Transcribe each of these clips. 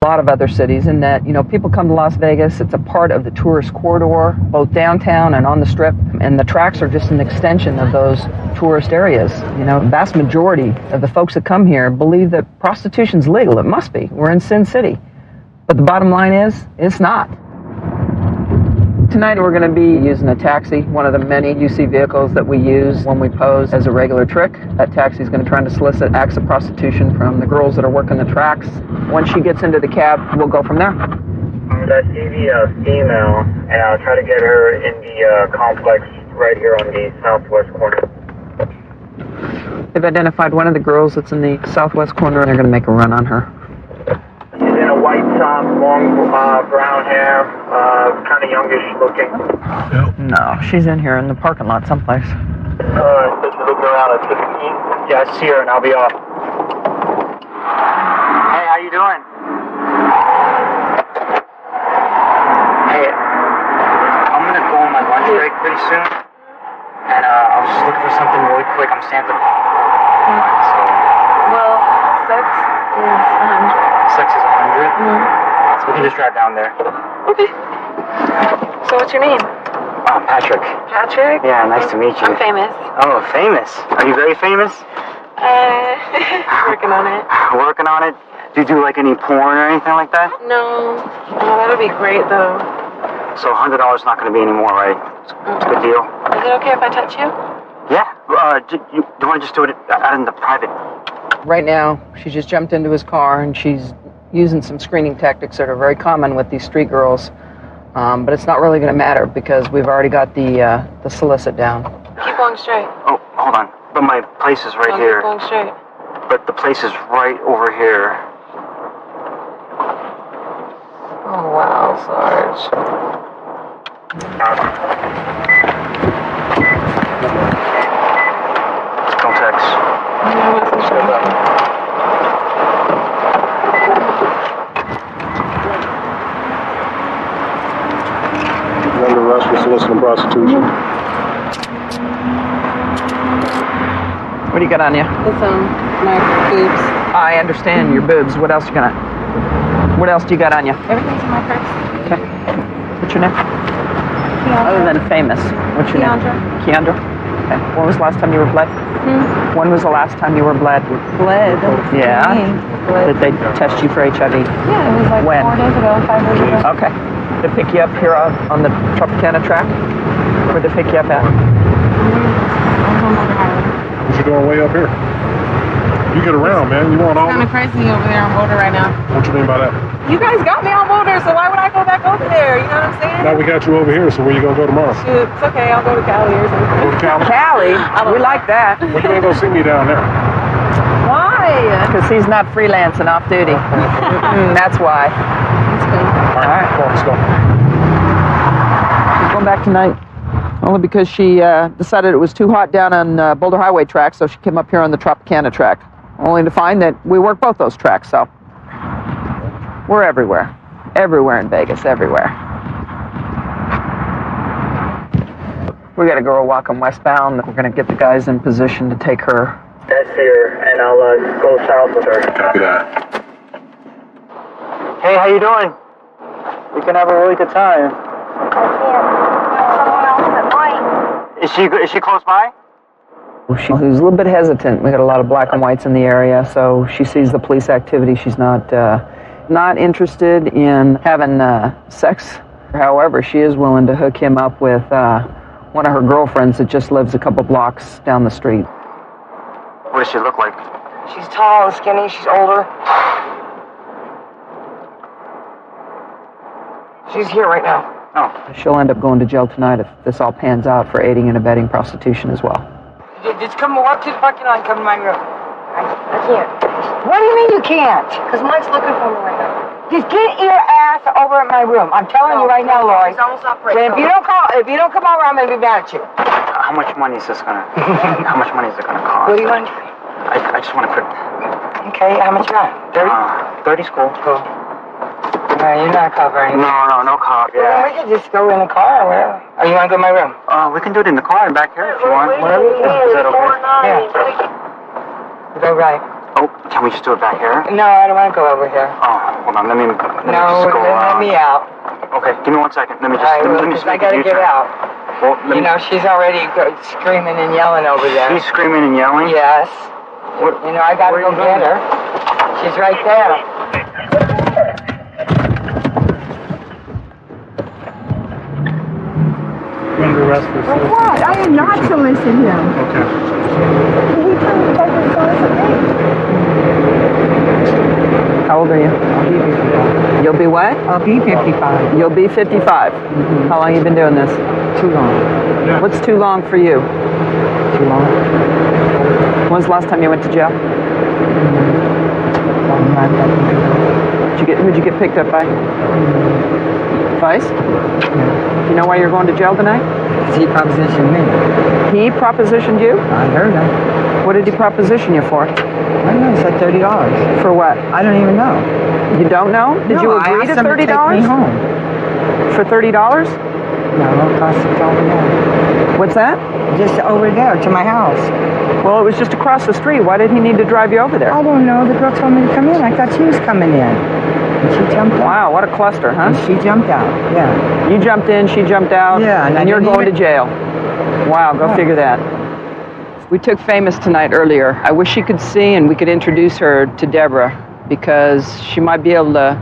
a lot of other cities in that, people come to Las Vegas. It's a part of the tourist corridor, both downtown and on the Strip, and the tracks are just an extension of those tourist areas. The vast majority of the folks that come here believe that prostitution's legal. It must be. We're in Sin City. But the bottom line is, it's not. Tonight we're going to be using a taxi, one of the many UC vehicles that we use when we pose as a regular trick. That taxi is going to try to solicit acts of prostitution from the girls that are working the tracks. Once she gets into the cab, we'll go from there. I see the female, and I'll try to get her in the complex right here on the southwest corner. They've identified one of the girls that's in the southwest corner, and they're going to make a run on her. She's in a white top, long brown hair, kind of youngish looking. No, she's in here in the parking lot someplace. So she's looking around at 15? Yeah, I see her, and I'll be off. Hey, how you doing? Hey, I'm gonna go on my lunch break pretty soon, and I was just looking for something really quick. I'm Santa. So. Well, sex is 100. Sex is 100? Mm-hmm. So we can just drive down there. Okay. So what's your name? Patrick. Patrick? Yeah, nice to meet you. I'm famous. Oh, famous? Are you very famous? Working on it. Working on it? Do you do like any porn or anything like that? No. Oh, that would be great though. So $100 is not going to be any more, right? It's a good deal. Is it okay if I touch you? Yeah. Do you want to just do it out in the private? Right now, she just jumped into his car, and she's using some screening tactics that are very common with these street girls. But it's not really going to matter because we've already got the solicit down. Keep going straight. Oh, hold on. But my place is right here. Keep going straight. But the place is right over here. Oh, wow, Sarge. Don't text. I wasn't sure. Under arrest for soliciting prostitution. What do you got on you? It's my boobs. I understand your boobs. What else What else do you got on you? Everything's in my purse. Okay. What's your name? Keandra. Other than famous. What's your name? Keandra. Okay. When was the last time you were bled? When was the last time you were bled? Bled. Yeah. Bled. Did they test you for HIV? Yeah, it was like When? 4 days ago, 5 days ago. Okay. Did they pick you up here on the Tropicana track? Where'd they pick you up at? I was on Boulder Highway. What you doing way up here? You get around, man. You want all It's kind of crazy over there on Boulder right now. What you mean by that? You guys got me on Boulder, so why would I go back over there? You know what I'm saying? Now we got you over here, so where you gonna go tomorrow? Shoot, it's okay. I'll go to Cali or something. Go to Cali? Cali? We like that. Well, you ain't gonna see me down there. Why? Because he's not freelancing off duty. That's why. All right, come on, let's go. She's going back tonight. Only because she decided it was too hot down on Boulder Highway track, so she came up here on the Tropicana track. Only to find that we work both those tracks, so we're everywhere. Everywhere in Vegas, everywhere. We got a girl walking westbound. We're going to get the guys in position to take her. That's here, and I'll go south with her. Copy that. Hey, how you doing? We can have a really good time. Is she close by? She was a little bit hesitant. We got a lot of black and whites in the area, so she sees the police activity. She's not interested in having sex. However, she is willing to hook him up with one of her girlfriends that just lives a couple blocks down the street. What does she look like? She's tall and skinny. She's older. She's here right now. Oh. She'll end up going to jail tonight if this all pans out for aiding and abetting prostitution as well. Just come walk to the parking lot and come to my room. I can't. What do you mean you can't? Because Mike's looking for me right now. Just get your ass over at my room. I'm telling you right now, Lori. He's almost up right If you don't come over, I'm gonna be mad at you. How much money is this gonna? How much money is it gonna cost? What do you want? I just want a quick. Okay, how much you want? 30? 30's cool. Cool. No, you're not covering. No car. Well, Yeah. we could just go in the car or whatever. Or you want to go to my room? We can do it in the car and back here if you want. Whatever you want. Is that okay? Yeah. Go right. Oh, can we just do it back here? No, I don't want to go over here. Oh, hold on. Let me just No, go let me out. Okay, give me 1 second. Let me just. I let will, me 'cause just I make a gotta get U-turn. out. Well, let You me. know, she's already screaming and yelling over there. She's screaming and yelling. Yes. What? You know, I gotta Where go are you get going? her. She's right there. Under arrest for For what? I did not solicit him. Okay. He tried to take his solicit me. How old are you? I'll be 55. You'll be what? I'll be 55. You'll be 55. How long you been doing this? Too long. What's too long for you? Too long. When's the last time you went to jail? Long month, I think. Who'd you get picked up by? Vice? Do you know why you're going to jail tonight? He propositioned me. He propositioned you? I heard him. What did he proposition you for? I don't know, he said $30. For what? I don't even know. You don't know? Did you agree to I asked him to take me $30? home. For $30? No, it cost it over there. What's that? Just over there to my house. Well, it was just across the street. Why did he need to drive you over there? I don't know. The girl told me to come in. I thought she was coming in. And she jumped out. Wow, what a cluster, huh? And she jumped out. Yeah. You jumped in, she jumped out, Yeah, and I you're didn't going to even- jail. Wow, go Yeah. figure that. We took Famous tonight earlier. I wish she could see and we could introduce her to Deborah because she might be able to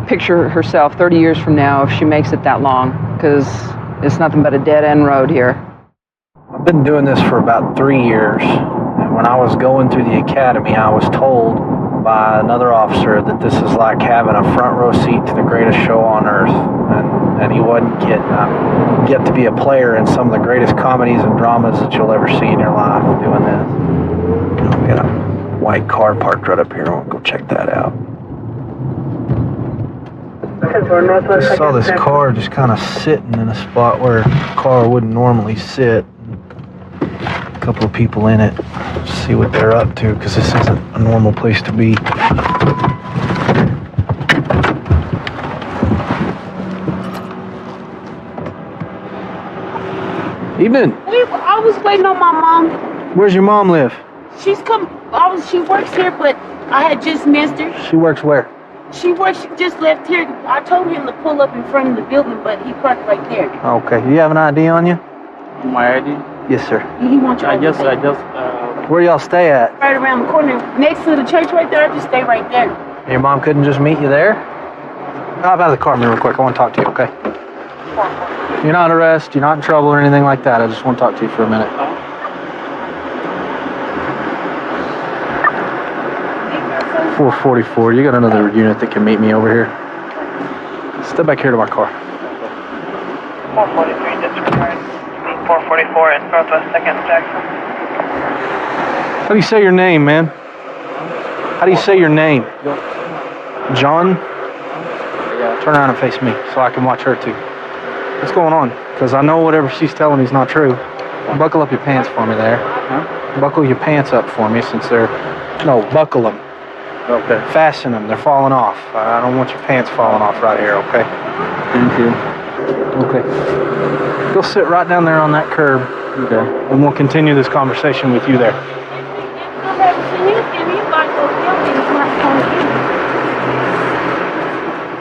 picture herself 30 years from now if she makes it that long because it's nothing but a dead-end road here. I've been doing this for about 3 years, and when I was going through the academy, I was told by another officer that this is like having a front row seat to the greatest show on earth, and he wasn't kidding. I get to be a player in some of the greatest comedies and dramas that you'll ever see in your life doing this. We got a white car parked right up here. I'll go check that out. I saw this car just kind of sitting in a spot where a car wouldn't normally sit. A couple of people in it. See what they're up to, because this isn't a normal place to be. Evening. I was waiting on my mom. Where's your mom live? She works here, but I had just missed her. She works where? She just left here. I told him to pull up in front of the building, but he parked right there. Okay. Do you have an ID on you? My ID? Yes, sir. He wants you I over just, there. Where y'all stay at? Right around the corner, next to the church right there. I just stay right there. Your mom couldn't just meet you there? Hop out of the car real quick. I want to talk to you, okay? You're not arrested. You're not in trouble or anything like that. I just want to talk to you for a minute. 444. You got another unit that can meet me over here? Step back here to my car. 443, disregard. 444 at Northwest 2nd Jackson. How do you say your name, man? How do you say your name? John? Turn around and face me so I can watch her too. What's going on? Because I know whatever she's telling me is not true. Buckle up your pants for me there. Huh? Buckle your pants up for me since they're... No, buckle them. Okay. Fasten them. They're falling off. I don't want your pants falling off right here, okay? Thank you. Okay. Go sit right down there on that curb. Okay. And we'll continue this conversation with you there.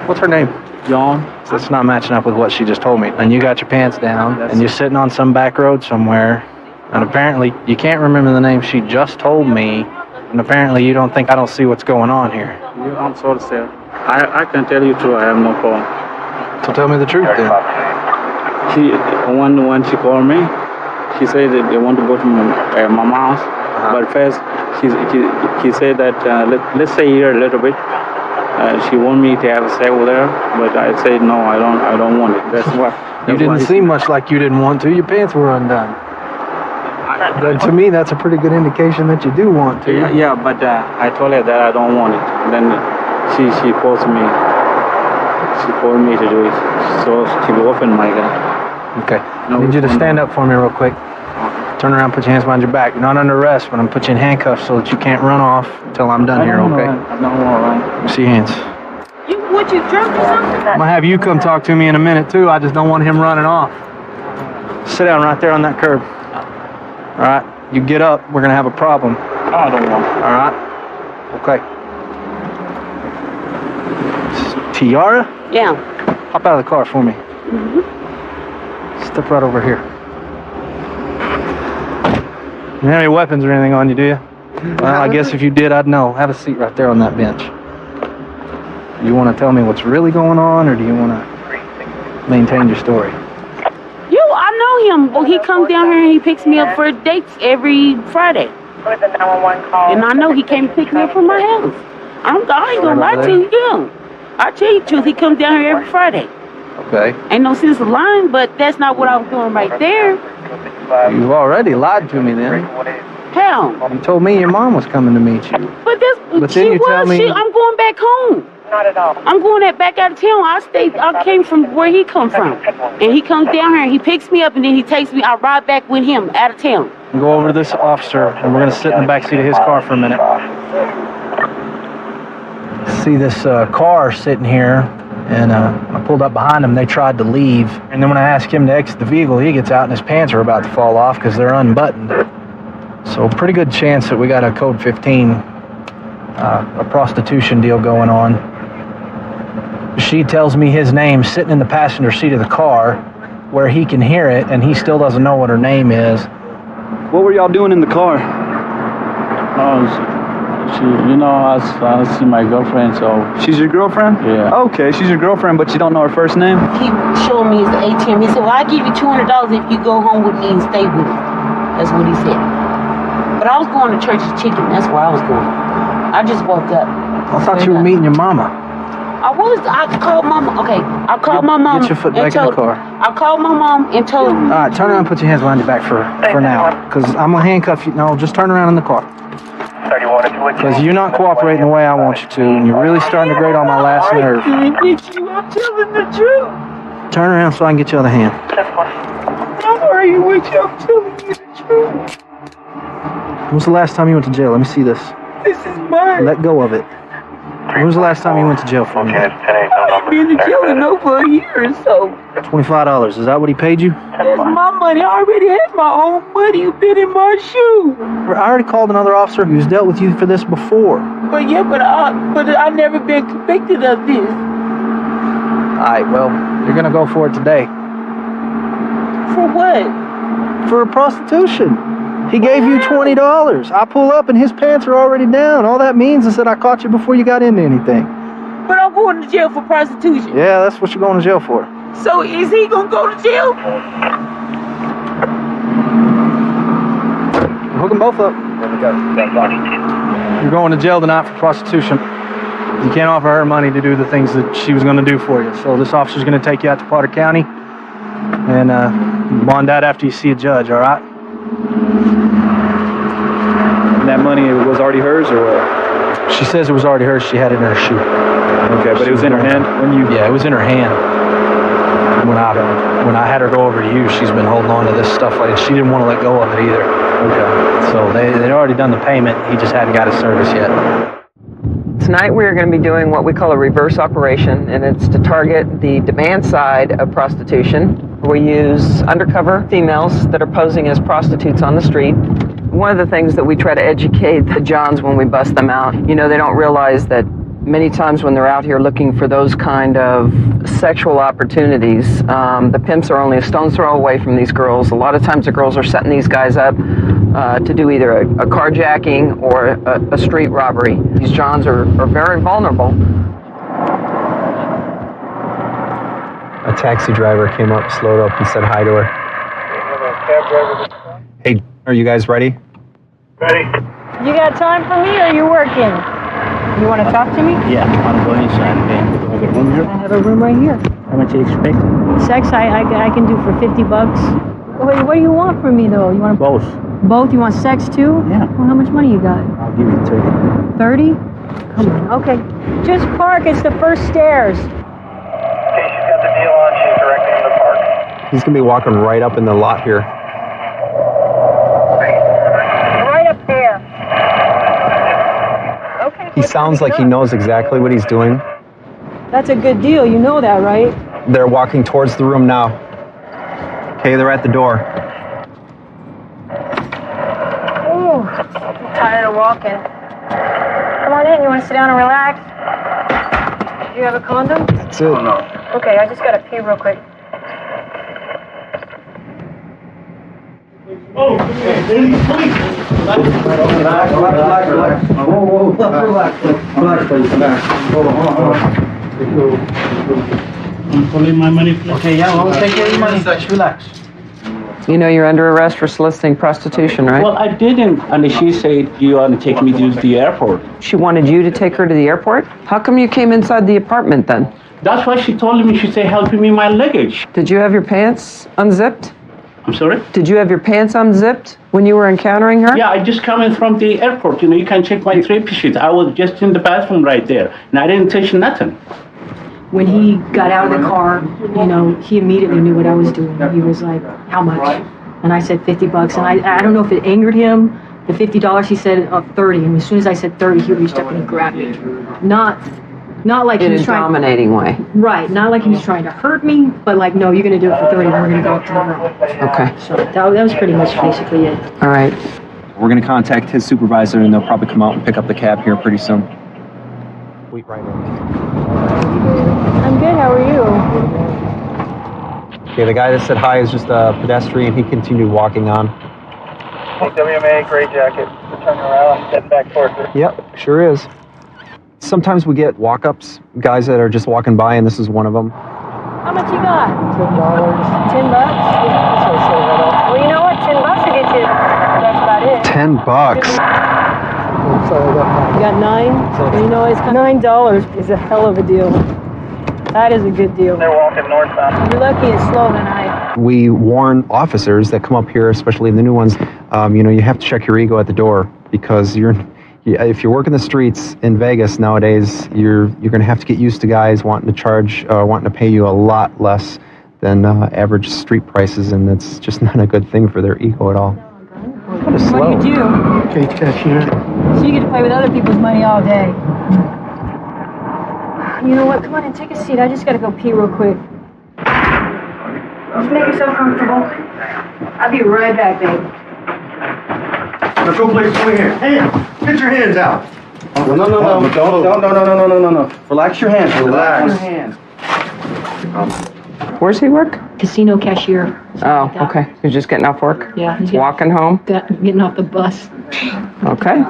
What's her name? John. So it's not matching up with what she just told me. And you got your pants down, and you're sitting on some back road somewhere, and apparently you can't remember the name she just told me, and apparently you don't think I don't see what's going on here. I'm sorry, sir. I can tell you true. I have no problem. So tell me the truth then. When she called me, she said that they want to go to my mom's. But first, she said that let's stay here a little bit. She wanted me to have a say with her, but I said no, I don't want it. That's why. You didn't seem much like you didn't want to. Your pants were undone. But to me, that's a pretty good indication that you do want to. Yeah, but I told her that I don't want it. Then she forced me. She forced me to do it. So she opened my gun. Okay. I need you to stand up for me real quick. Turn around, put your hands behind your back. You're not under arrest, but I'm going to put you in handcuffs so that you can't run off until I'm done here, okay? I don't want Let me see your hands. What, you drunk or something? I'm going to have you come talk to me in a minute, too. I just don't want him running off. Sit down right there on that curb. All right? You get up, we're going to have a problem. I don't want. All right? Okay. Tiara? Yeah. Hop out of the car for me. Step right over here. You don't have any weapons or anything on you, do you? Well, I guess if you did, I'd know. Have a seat right there on that bench. You want to tell me what's really going on, or do you want to maintain your story? I know him. Well, he comes down here and he picks me up for dates every Friday. And I know he came to pick me up from my house. I ain't gonna lie to you. Yeah. I tell you the truth, he comes down here every Friday. Okay. Ain't no sense of lying, but that's not what I was doing right there. You've already lied to me then. How? You told me your mom was coming to meet you. But then she you tell was. me... I'm going back home. Not at all. I'm going back out of town. I came from where he come from. And he comes down here and he picks me up and then he takes me, I ride back with him out of town. Go over to this officer and we're going to sit in the back seat of his car for a minute. See this car sitting here, and I pulled up behind him. They tried to leave, and then when I asked him to exit the vehicle, he gets out and his pants are about to fall off because they're unbuttoned. So pretty good chance that we got a code 15, a prostitution deal going on. She tells me his name sitting in the passenger seat of the car where he can hear it, and he still doesn't know what her name is. What were y'all doing in the car? I see my girlfriend, so... She's your girlfriend? Yeah. Okay, she's your girlfriend, but you don't know her first name? He showed me his ATM. He said, well, I'll give you $200 if you go home with me and stay with me. That's what he said. But I was going to Church's Chicken. That's where I was going. I just woke up. I thought you were meeting your mama. I called mama. Okay, I called my mom. Get your foot back in the car. I called my mom and told her. All right, turn around and put your hands behind your back for now. Because I'm going to handcuff you. No, just turn around in the car. Because you're not cooperating the way I want you to, and you're really starting to grate on my last nerve. I'm telling the truth. Turn around so I can get you on the hand. I'm already with you. I'm telling you the truth. When was the last time you went to jail? Let me see this. This is mine. Let go of it. When was the last time you went to jail for me? I've been in jail in over a year or so. $25. Is that what he paid you? That's my money. I already had my own money. You've been in my shoe. I already called another officer who's dealt with you for this before. But I never been convicted of this. Alright, well, you're gonna go for it today. For what? For prostitution. He gave you $20. I pull up and his pants are already down. All that means is that I caught you before you got into anything. But I'm going to jail for prostitution. Yeah, that's what you're going to jail for. So is he going to go to jail? Hook them both up. You're going to jail tonight for prostitution. You can't offer her money to do the things that she was going to do for you. So this officer's going to take you out to Potter County and bond out after you see a judge, all right? And that money was already hers, or what? She says it was already hers. She had it in her shoe. Okay, but it was in her hand when you... Yeah, it was in her hand. When I had her go over to you, she's been holding on to this stuff. She didn't want to let go of it either. Okay. So they'd already done the payment. He just hadn't got his service yet. Tonight we are going to be doing what we call a reverse operation, and it's to target the demand side of prostitution. We use undercover females that are posing as prostitutes on the street. One of the things that we try to educate the Johns when we bust them out, they don't realize that many times when they're out here looking for those kind of sexual opportunities, the pimps are only a stone's throw away from these girls. A lot of times the girls are setting these guys up to do either a carjacking or a street robbery. These Johns are very vulnerable. A taxi driver came up, slowed up, and said hi to her. Hey, are you guys ready? Ready. You got time for me, or are you working? You want to talk to me? Yeah, I'm going inside. Okay. You have a room here? I have a room right here. How much do you expect? Sex, I can do for $50. Wait, what do you want from me, though? You want Both. Both? You want sex, too? Yeah. Well, how much money you got? I'll give you 30. 30? Come on, okay. Just park, it's the first stairs. Okay, she's got the deal on. She's directing him to park. He's gonna be walking right up in the lot here. Right up there. Okay. He sounds like he knows exactly what he's doing. That's a good deal, you know that, right? They're walking towards the room now. Okay, they're at the door. Oh, I'm tired of walking. Come on it? You want to sit down and relax? Do you have a condom? That's it. Okay, I just got to pee real quick. I'm pulling my money, please. Okay, yeah, well, take your money. Relax. You know you're under arrest for soliciting prostitution, right? Well, I didn't, and she said you want to take me to the airport. She wanted you to take her to the airport? How come you came inside the apartment then? That's why she told me, she said, helping me my luggage. Did you have your pants unzipped? I'm sorry? Did you have your pants unzipped when you were encountering her? Yeah, I just coming from the airport. You know, you can check my trip sheet. I was just in the bathroom right there, and I didn't touch nothing. When he got out of the car, you know, he immediately knew what I was doing. He was like, how much? And I said $50. And I don't know if it angered him. The $50, he said 30. And as soon as I said 30, he reached up and he grabbed me. Not like he was trying. In a dominating way. Right. Not like he was trying to hurt me, but like, no, you're going to do it for 30 and we're going to go up to the room. Okay. So that was pretty much basically it. All right. We're going to contact his supervisor, and they'll probably come out and pick up the cab here pretty soon. Wait right now. I'm good. How are you? Okay, the guy that said hi is just a pedestrian. He continued walking on. WMA, gray jacket. We're turning around, heading back towards her. Yep, sure is. Sometimes we get walk-ups, guys that are just walking by, and this is one of them. How much you got? $10. $10? Well, you know what? $10 will get you. That's about it. $10. You got 9? You know, it's $9 is a hell of a deal. That is a good deal. They're walking northbound. You're lucky it's slow tonight. We warn officers that come up here, especially the new ones, you know, you have to check your ego at the door, because if you're working the streets in Vegas nowadays, you're going to have to get used to guys wanting to pay you a lot less than average street prices, and it's just not a good thing for their ego at all. What do you do? Okay, cashier. So you get to play with other people's money all day. You know what? Come on in, take a seat. I just gotta go pee real quick. Just make yourself comfortable. I'll be right back, babe. Now go play over here. Hands! Get your hands out! No. Relax your hands. Relax. Where's he work? Casino cashier. Oh, okay. You're just getting off work? Yeah. Walking home? Getting off the bus. Okay.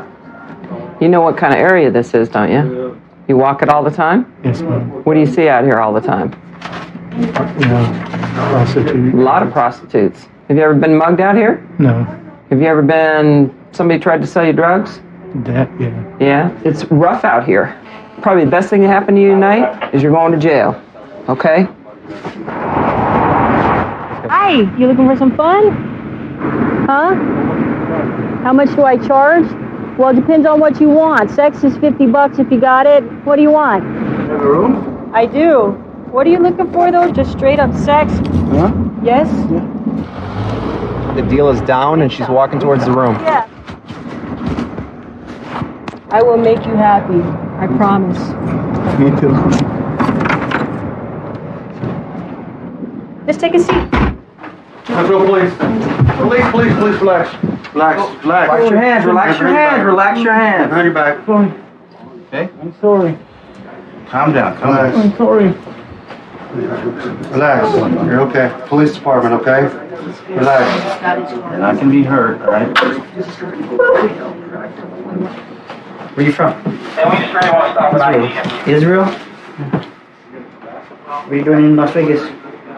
You know what kind of area this is, don't you? You walk it all the time? Yes, ma'am. What do you see out here all the time? Yeah, prostitute. A lot of prostitutes. Have you ever been mugged out here? No, Have you ever been, somebody tried to sell you drugs? that, yeah. Yeah? It's rough out here. Probably the best thing that happened to you tonight is you're going to jail. Okay? Hi, you looking for some fun? Huh? How much do I charge? Well, it depends on what you want. Sex is $50 if you got it. What do you want? You have a room? I do. What are you looking for, though? Just straight up sex? Huh? Yes? The deal is down, and she's walking towards the room. Yeah. I will make you happy. I promise. Me too. Just take a seat. Let's go, please. Please, relax. Relax. Relax your hands. Relax your hands. Relax your hands. Behind your back. Okay? I'm sorry. Calm down. Relax. I'm sorry. Relax. You're okay. Police department, okay? Relax. And I can be hurt, all right? Where you from? Israel? What are you doing in Las Vegas?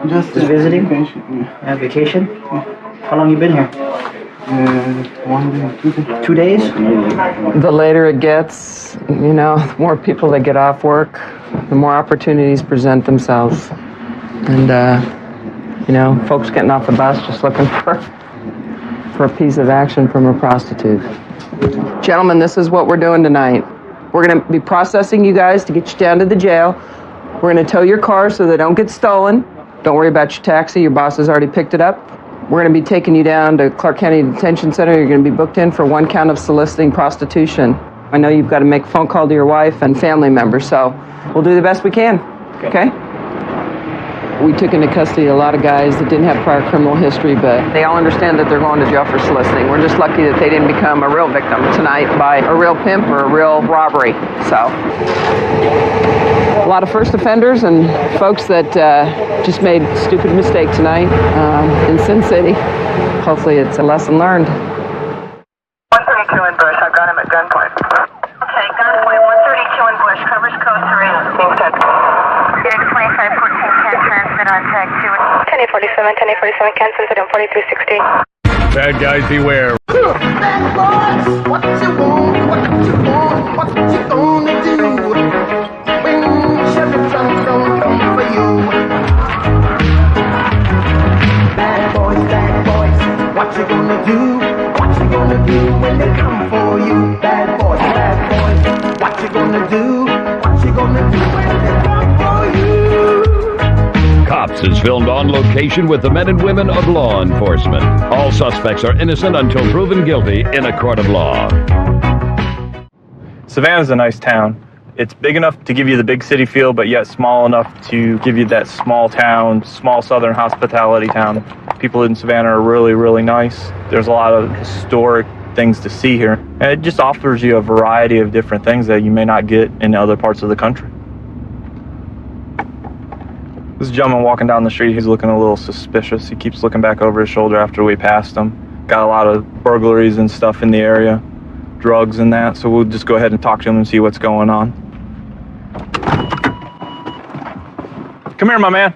Just visiting? Yeah, vacation? How long you been here? 1 day, 2 days? The later it gets, you know, the more people that get off work, the more opportunities present themselves. And, you know, folks getting off the bus just looking for a piece of action from a prostitute. Gentlemen, this is what we're doing tonight. We're going to be processing you guys to get you down to the jail. We're going to tow your car so they don't get stolen. Don't worry about your taxi. Your boss has already picked it up. We're going to be taking you down to Clark County Detention Center. You're going to be booked in for 1 count of soliciting prostitution. I know you've got to make a phone call to your wife and family members, so we'll do the best we can. Okay? We took into custody a lot of guys that didn't have prior criminal history, but they all understand that they're going to jail for soliciting. We're just lucky that they didn't become a real victim tonight by a real pimp or a real robbery. So, a lot of first offenders and folks that just made stupid mistake tonight in Sin City. Hopefully it's a lesson learned. 132 in Bush. I've got him at gunpoint. Okay, gunpoint 132 in Bush. Covers code 3. Phoenix 2514 can transmit on tag 2. 1047, can transmit on 4360. Bad guys beware. Bad boys, what you want, what you want, what you gonna do when Sheriff John's gonna come for you? Bad boys, what you gonna do? What you gonna do when they come for you? Bad boys, what you gonna do? What you gonna do when they come for you? Cops is filmed on location with the men and women of law enforcement. All suspects are innocent until proven guilty in a court of law. Savannah's a nice town. It's big enough to give you the big city feel, but yet small enough to give you that small town, small southern hospitality town. People in Savannah are really, really nice. There's a lot of historic things to see here. And it just offers you a variety of different things that you may not get in other parts of the country. This gentleman walking down the street, he's looking a little suspicious. He keeps looking back over his shoulder after we passed him. Got a lot of burglaries and stuff in the area, drugs and that, so we'll just go ahead and talk to him and see what's going on. Come here, my man.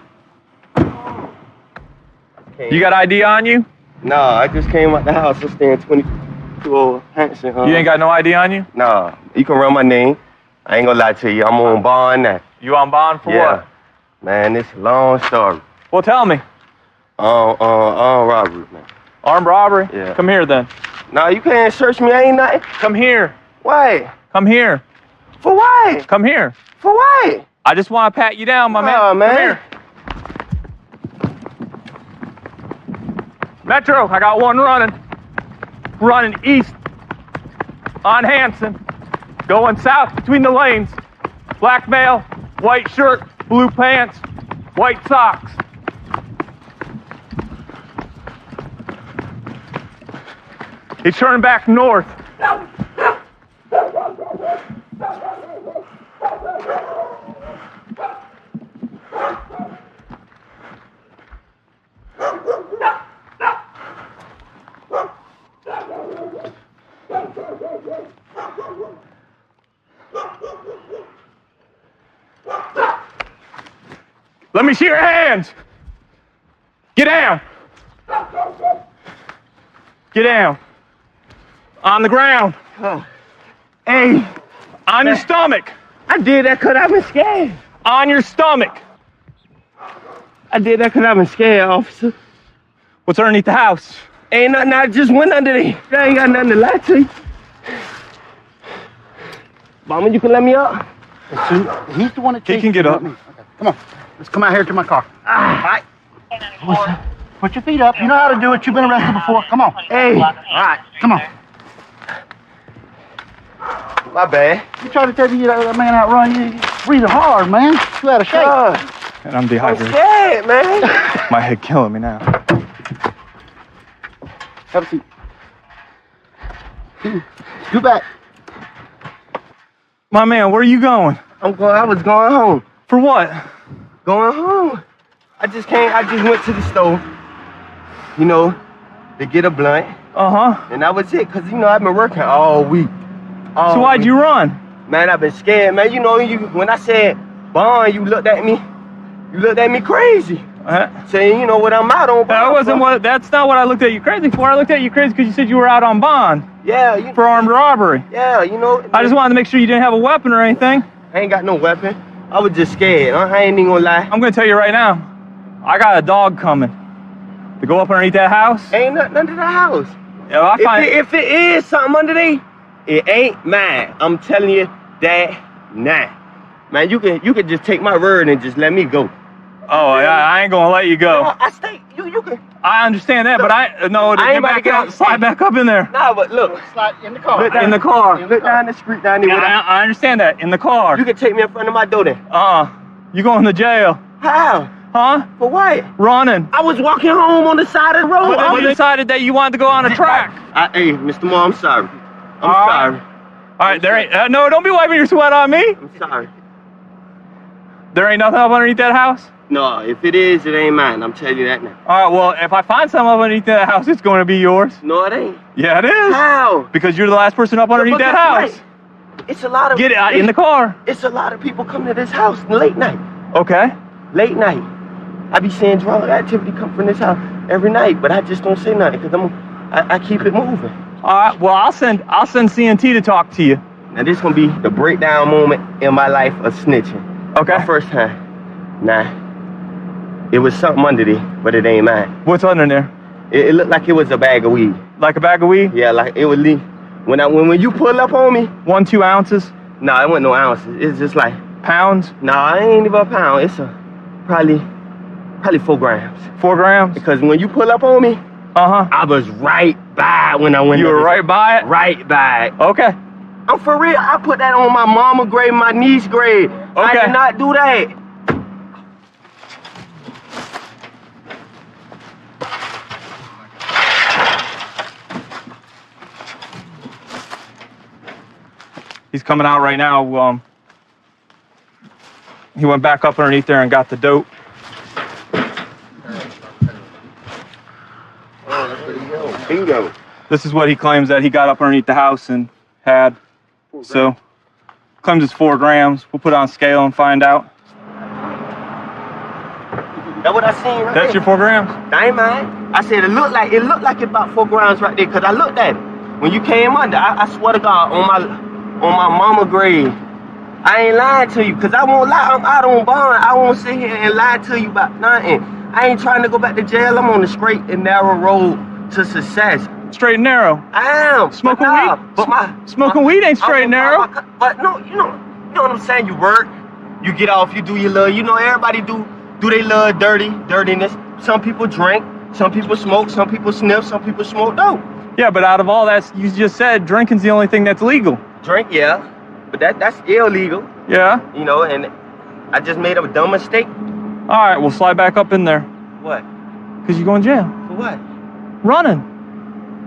You got ID on you? No, I just came out the house. I'm staying 22 Hanson. You ain't got no ID on you? No, you can run my name. I ain't gonna lie to you. I'm on bond now. You on bond for what? Man, it's a long story. Well, tell me. Robbery, man. Armed robbery? Yeah. Come here then. No, you can't search me. I ain't nothing. Come here. Why? Come here. For what? Come here. For what? I just want to pat you down, my man. Oh, man. Come here. Metro, I got one running. Running east on Hanson. Going south between the lanes. Black male, white shirt, blue pants, white socks. He's turning back north. Let me see your hands. Get down. Get down. On the ground. Hey. On your stomach. I did that because I've been scared. On your stomach. I did that because I've been scared, officer. What's underneath the house? Ain't nothing. I just went under there. I ain't got nothing to lie to you. Mama, you can let me up? He's the one that He can get up. Okay. Come on. Let's come out here to my car. All right. Put your feet up. You know how to do it. You've been arrested before. Come on. Hey. All right. Come on. My bad. You try to take that man outrun you. Breathing hard, man. You out of shape. And I'm dehydrated. I'm scared, man. My head killing me now. Have a seat. Scoot back. My man, where are you going? I was going home. For what? Going home. I just went to the store, you know, to get a blunt. Uh-huh. And that was it, because, you know, I've been working all week. So why'd you run? Man, I've been scared, man. You know, when I said bond, you looked at me crazy. Saying, you know, what I'm out on bond. That's not what I looked at you crazy for. I looked at you crazy because you said you were out on bond. Yeah. For armed robbery. Yeah, you know. I just wanted to make sure you didn't have a weapon or anything. I ain't got no weapon. I was just scared. I ain't even gonna lie. I'm gonna tell you right now, I got a dog coming to go up underneath that house. Ain't nothing under the house. Yeah, if it is something under there, it ain't mine. I'm telling you that now. Man, you can just take my word and just let me go. Oh, I ain't gonna let you go. No, I stay. You can. I understand that, look, but I ain't about to get out. Slide back up in there. Nah, but look. Slide in the car. In the car. Look down the street down there. Yeah, I understand that. In the car. You can take me in front of my door then. You going to jail. How? Huh? For what? Running. I was walking home on the side of the road. But then you decided that you wanted to go on a track. Hey, Mr. Moore, I'm sorry. I'm sorry. All right, there ain't. No, don't be wiping your sweat on me. I'm sorry. There ain't nothing up underneath that house? No, if it is, it ain't mine. I'm telling you that now. All right, well, if I find something up underneath that house, it's going to be yours. No, it ain't. Yeah, it is. How? Because you're the last person up underneath that house. It's a lot of... Get it out in the car. It's a lot of people coming to this house late night. Okay. Late night. I be seeing drug activity come from this house every night, but I just don't say nothing because I keep it moving. All right, well, I'll send CNT to talk to you. Now, this going to be the breakdown moment in my life of snitching. Okay. My first time. Nah. It was something under there, but it ain't mine. What's under there? It looked like it was a bag of weed. Like a bag of weed? Yeah, like it was leave. When you pull up on me. 1-2 ounces? Nah, it wasn't no ounces. It's just like pounds? Nah, it ain't even a pound. It's probably 4 grams. 4 grams? Because when you pull up on me, I was right by when I went. You were right by it? Right by it. Okay. I'm for real. I put that on my mama grade, my niece grade. Okay. I did not do that. He's coming out right now. He went back up underneath there and got the dope. Bingo. This is what he claims that he got up underneath the house and had. So, claims it's 4 grams. We'll put it on scale and find out. That's what I seen right That's there. your 4 grams? That ain't mine. I said it looked like it's about 4 grams right there, because I looked at it. When you came under, I swear to God, on my mama grave, I ain't lying to you, because I won't lie. I'm out on bond. I won't sit here and lie to you about nothing. I ain't trying to go back to jail. I'm on the straight and narrow road to success. Straight and narrow? I am. Smoking weed? Smoking weed ain't straight and narrow. But no, you know what I'm saying? You work, you get off, you do your little, everybody do they little dirtiness. Some people drink, some people smoke, some people sniff, some people smoke dope. Yeah, but out of all that, you just said drinking's the only thing that's legal. Drink, yeah, but that's illegal. Yeah? And I just made a dumb mistake. All right, we'll slide back up in there. What? Because you're going to jail. For what? Running.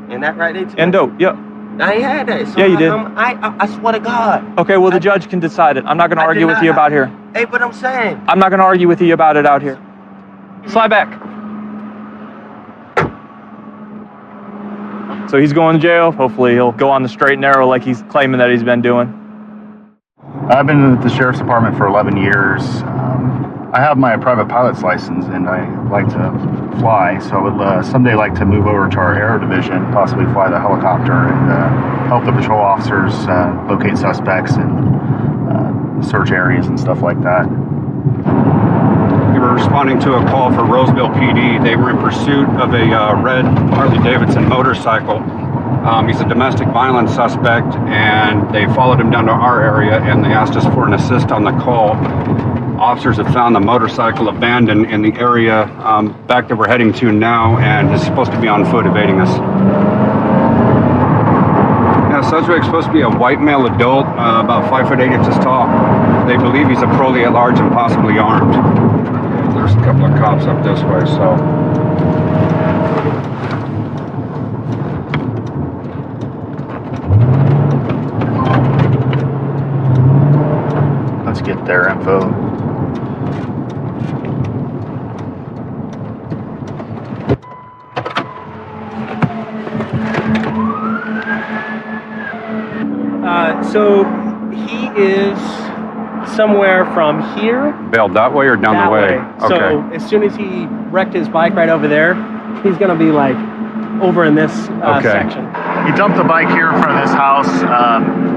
And that right there too? And dope, yep. I ain't had that. So yeah, you did. I swear to God. Okay, well, the judge can decide it. I'm not going to argue with you about here. Hey, but I'm saying. I'm not going to argue with you about it out here. Slide back. So he's going to jail. Hopefully he'll go on the straight and narrow like he's claiming that he's been doing. I've been at the Sheriff's Department for 11 years. I have my private pilot's license, and I like to fly, so I would someday like to move over to our aero division, possibly fly the helicopter and help the patrol officers locate suspects and search areas and stuff like that. We were responding to a call for Roseville PD. They were in pursuit of a red Harley-Davidson motorcycle. He's a domestic violence suspect, and they followed him down to our area, and they asked us for an assist on the call. Officers have found the motorcycle abandoned in the area back that we're heading to now, and is supposed to be on foot evading us. Yeah, suspect's supposed to be a white male adult, about 5'8" inches tall. They believe he's a parolee at large and possibly armed. There's a couple of cops up this way, so. Let's get their info. So he is somewhere from here. Bailed that way or down the way? So Okay. as soon as he wrecked his bike right over there, he's going to be like over in this section. He dumped the bike here in front of this house.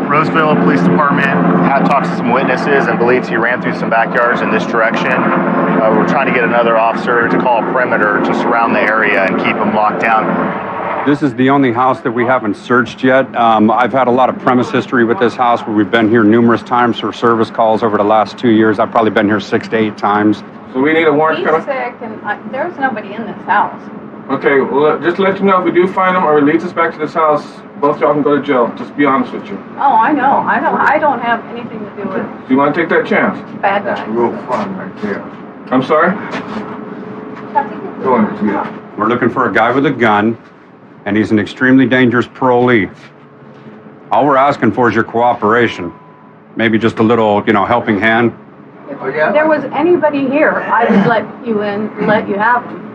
Roseville Police Department had talked to some witnesses and believes he ran through some backyards in this direction. We're trying to get another officer to call a perimeter to surround the area and keep him locked down. This is the only house that we haven't searched yet. I've had a lot of premise history with this house where we've been here numerous times for service calls over the last 2 years. I've probably been here 6 to 8 times. So we need a warrant. He's sick, and there's nobody in this house. Okay, well, just to let you know, if we do find him or he leads us back to this house, both y'all can go to jail. Just be honest with you. Oh, I know. I don't have anything to do with Do you want to take that chance? bad guys. real fun right there. I'm sorry? Go on, We're looking for a guy with a gun, and he's an extremely dangerous parolee. All we're asking for is your cooperation. Maybe just a little, helping hand. If there was anybody here, I would let you in, let you have them.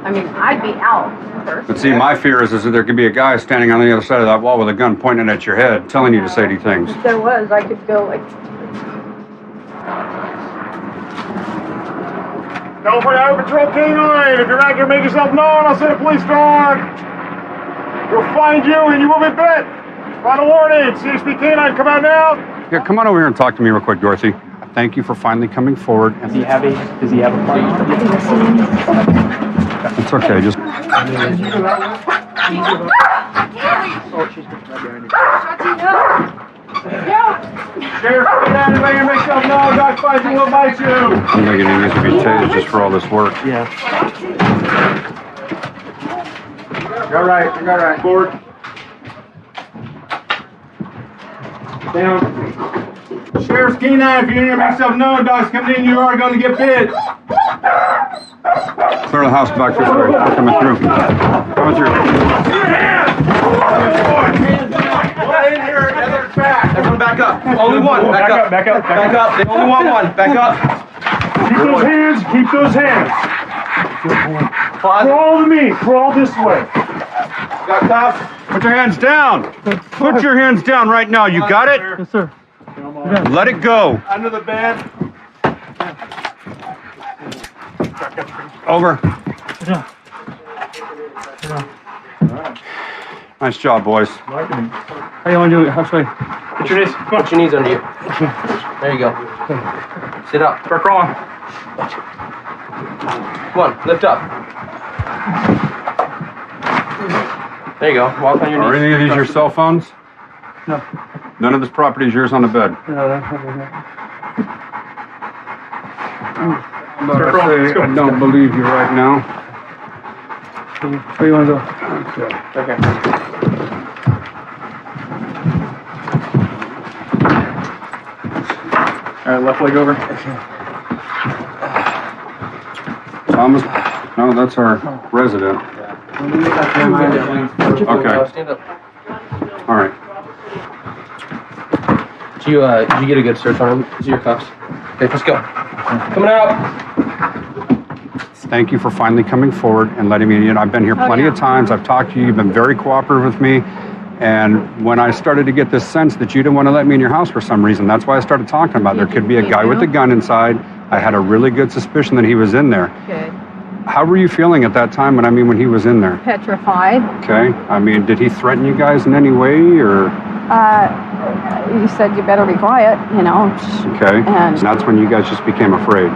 I mean, I'd be out first. But see, my fear is that there could be a guy standing on the other side of that wall with a gun pointing at your head, telling you to say these things. If there was, I could go like... California Highway Patrol K9, if you're not gonna make yourself known, I'll send a police dog. We'll find you and you will be bit. Final warning, CHP K9, come out now. Yeah, come on over here and talk to me real quick, Dorothy. Thank you for finally coming forward. Does he have a partner? It's okay, just... Sheriff, get out of here, make yourself known, dog fights will bite you. I'm thinking he needs to be tased just for all this work. Yeah. You're all right, you're all right. Forward. Down. Sheriff's K9, if you didn't make yourself known, dogs coming in, you are going to get bit. Clear the house back this way. Coming through. Coming through. Everyone back up. Only one. Back up. Back up. Back up. They only want one. Back up. Keep those hands. Keep those hands. Crawl to me. Crawl this way. Got cops. Put your hands down. Put your hands down right now. You got it? Yes, sir. Let it go. Under the bed. Over. Nice job, boys. How you want to do it? How should I? Put your knees. Put your knees under you. There you go. Sit up. Start crawling. Come on, lift up. There you go. Walk on your knees. Are any of these your cell phones? No. None of this property is yours on the bed. No, that's not But I say I don't believe you right now. Where you want to go? Okay. All right, left leg over. Thomas? No, that's our resident. Okay. Stand up. All right. Did you get a good search on him? These are your cuffs. Okay, let's go. Coming out. Thank you for finally coming forward and letting me in. I've been here plenty of times. I've talked to you. You've been very cooperative with me. And when I started to get this sense that you didn't want to let me in your house for some reason, that's why I started talking about there could be a guy with a gun inside. I had a really good suspicion that he was in there. Okay. How were you feeling at that time when when he was in there? Petrified. Okay. I mean, did he threaten you guys in any way or? You said you better be quiet, Okay. And that's when you guys just became afraid.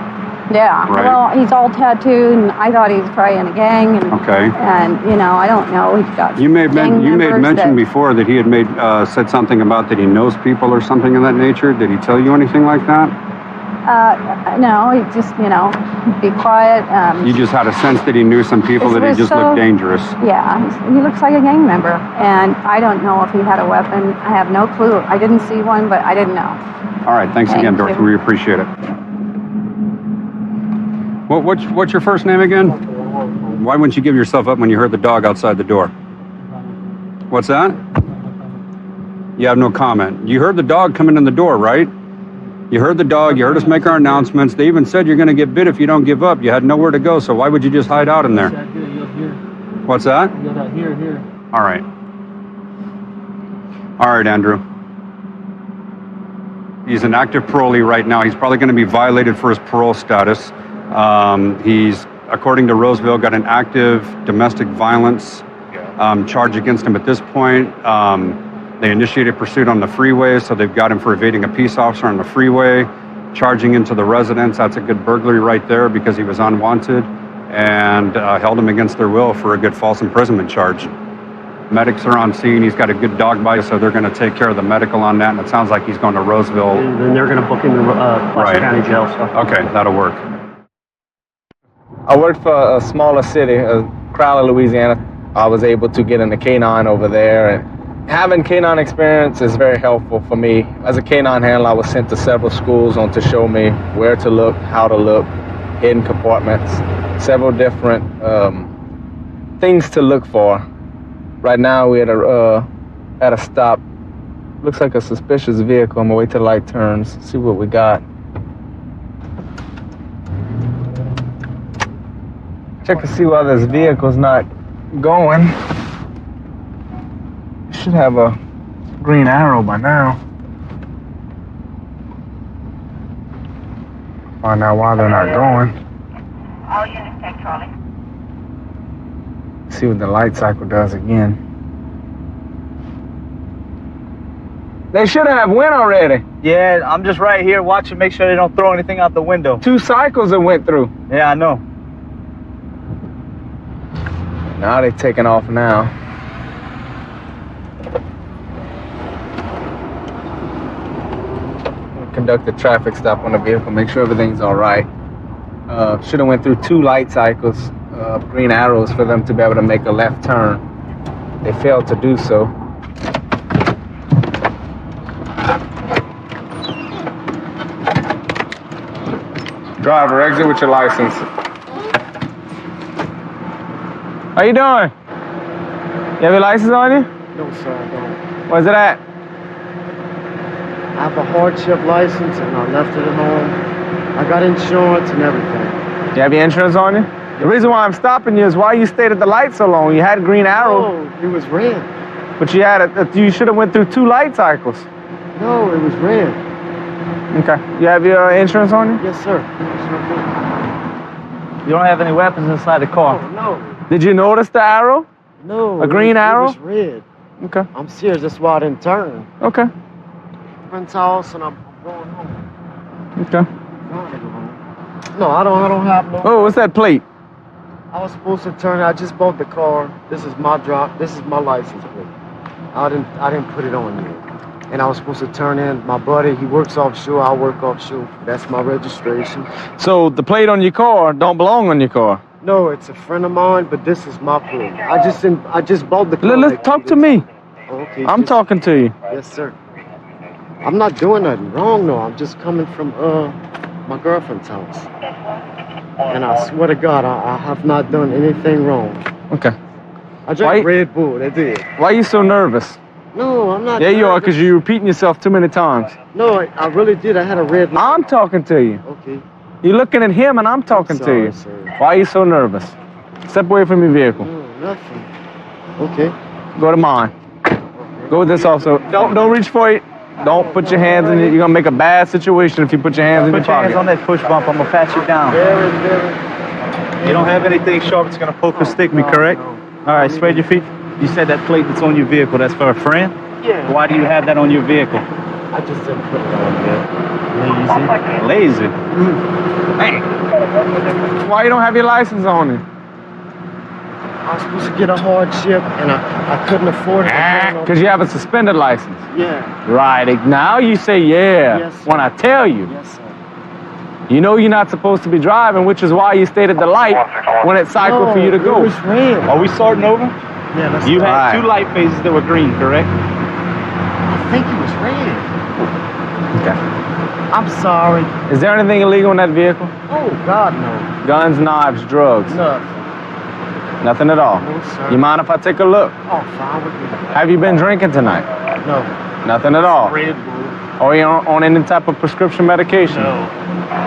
yeah. Right. Well, he's all tattooed, and I thought he was probably in a gang. And, Okay. And I don't know. He's got. You made gang members mention that- before that he had said something about that he knows people or something of that nature. Did he tell you anything like that? No, he just be quiet. You just had a sense that he knew some people that he just looked dangerous. Yeah, he looks like a gang member, and I don't know if he had a weapon. I have no clue. I didn't see one, but I didn't know. All right, thanks again, Thank Dorothy. you. We appreciate it. What's your first name again? Why wouldn't you give yourself up when you heard the dog outside the door? What's that? You have no comment. You heard the dog coming in the door, right? You heard the dog. You heard us make our announcements. They even said you're going to get bit if you don't give up. You had nowhere to go, so why would you just hide out in there? What's that? Here. All right. All right, Andrew. He's an active parolee right now. He's probably going to be violated for his parole status. He's, according to Roseville, got an active domestic violence charge against him at this point. They initiated pursuit on the freeway, so they've got him for evading a peace officer on the freeway, charging into the residence. That's a good burglary right there because he was unwanted, and held him against their will for a good false imprisonment charge. Medics are on scene. He's got a good dog bite, so they're going to take care of the medical on that, and it sounds like he's going to Roseville. And then they're going to book him to Placer County Jail. So. Okay, that'll work. I worked for a smaller city, Crowley, Louisiana. I was able to get in the K9 over there, and having K9 experience is very helpful for me. As a K9 handler, I was sent to several schools to show me where to look, how to look, hidden compartments, several different things to look for. Right now we're at a stop. Looks like a suspicious vehicle. I'm gonna wait till the light turns, see what we got. Check to see why this vehicle's not going. Should have a green arrow by now. Find out why they're not going. All units take Charlie. See what the light cycle does again. They should have went already. Yeah, I'm just right here watching, make sure they don't throw anything out the window. 2 cycles that went through. Yeah, I know. Now they're taking off now. Conduct a traffic stop on the vehicle, make sure everything's all right. Should have went through 2 light cycles, green arrows for them to be able to make a left turn. They failed to do so. Driver, exit with your license. How you doing? You have your license on you? No, sir, I don't. Where's it at? I have a hardship license and I left it at home. I got insurance and everything. You have your insurance on you? The reason why I'm stopping you is why you stayed at the light so long. You had a green arrow. No, it was red. But you had you should have went through 2 light cycles. No, it was red. Okay. You have your insurance on you? Yes, sir. You don't have any weapons inside the car? No. Did you notice the arrow? No. A green arrow? It was red. Okay. I'm serious. That's why I didn't turn. Okay. Friend's house and I'm going home. Okay. No, I don't have no. Oh, what's that plate? I was supposed to turn. I just bought the car. This is my drop. This is my license plate. I didn't put it on yet. And I was supposed to turn in. My buddy, he works offshore. I work offshore. That's my registration. So the plate on your car don't belong on your car? No, it's a friend of mine, but this is my plate. I just bought the car. Let's talk to me. Okay. I'm talking to you. Yes, sir. I'm not doing nothing wrong, no. I'm just coming from my girlfriend's house. And I swear to God, I have not done anything wrong. Okay. I drank Red Bull, that's it. Why are you so nervous? No, I'm not Yeah, you are, nervous. because you're repeating yourself too many times. No, I really did. I had a red light. I'm talking to you. Okay. You're looking at him and I'm talking to you. Sir. Why are you so nervous? Step away from your vehicle. No, nothing. Okay. Go to mine. Go with this also. Don't reach for it. Don't put your hands in it. You're gonna make a bad situation if you put your hands in your Put your pocket. hands on that push bump. I'm gonna pat you down. You don't have anything sharp that's gonna poke or stick me, correct? All right, spread your feet. You said that plate that's on your vehicle, that's for a friend? Yeah. Why do you have that on your vehicle? I just didn't put it on yet. Lazy? Lazy? Man. Why you don't have your license on you? I was supposed to get a hardship and I couldn't afford it. Because you have a suspended license. Yeah. Right. Now you say yeah. Yes, sir. When I tell you. Yes, sir. You know you're not supposed to be driving, which is why you stayed at the light when it cycled for you to go. It was red. Are we starting over? Yeah, let's You start. had 2 light phases that were green, correct? I think it was red. Okay. I'm sorry. Is there anything illegal in that vehicle? Oh, God, no. Guns, knives, drugs? Nothing. Nothing at all? No, sir. You mind if I take a look? Oh, fine with me. Have you been drinking tonight? No. Nothing at all? Red Bull. Or you on any type of prescription medication? No.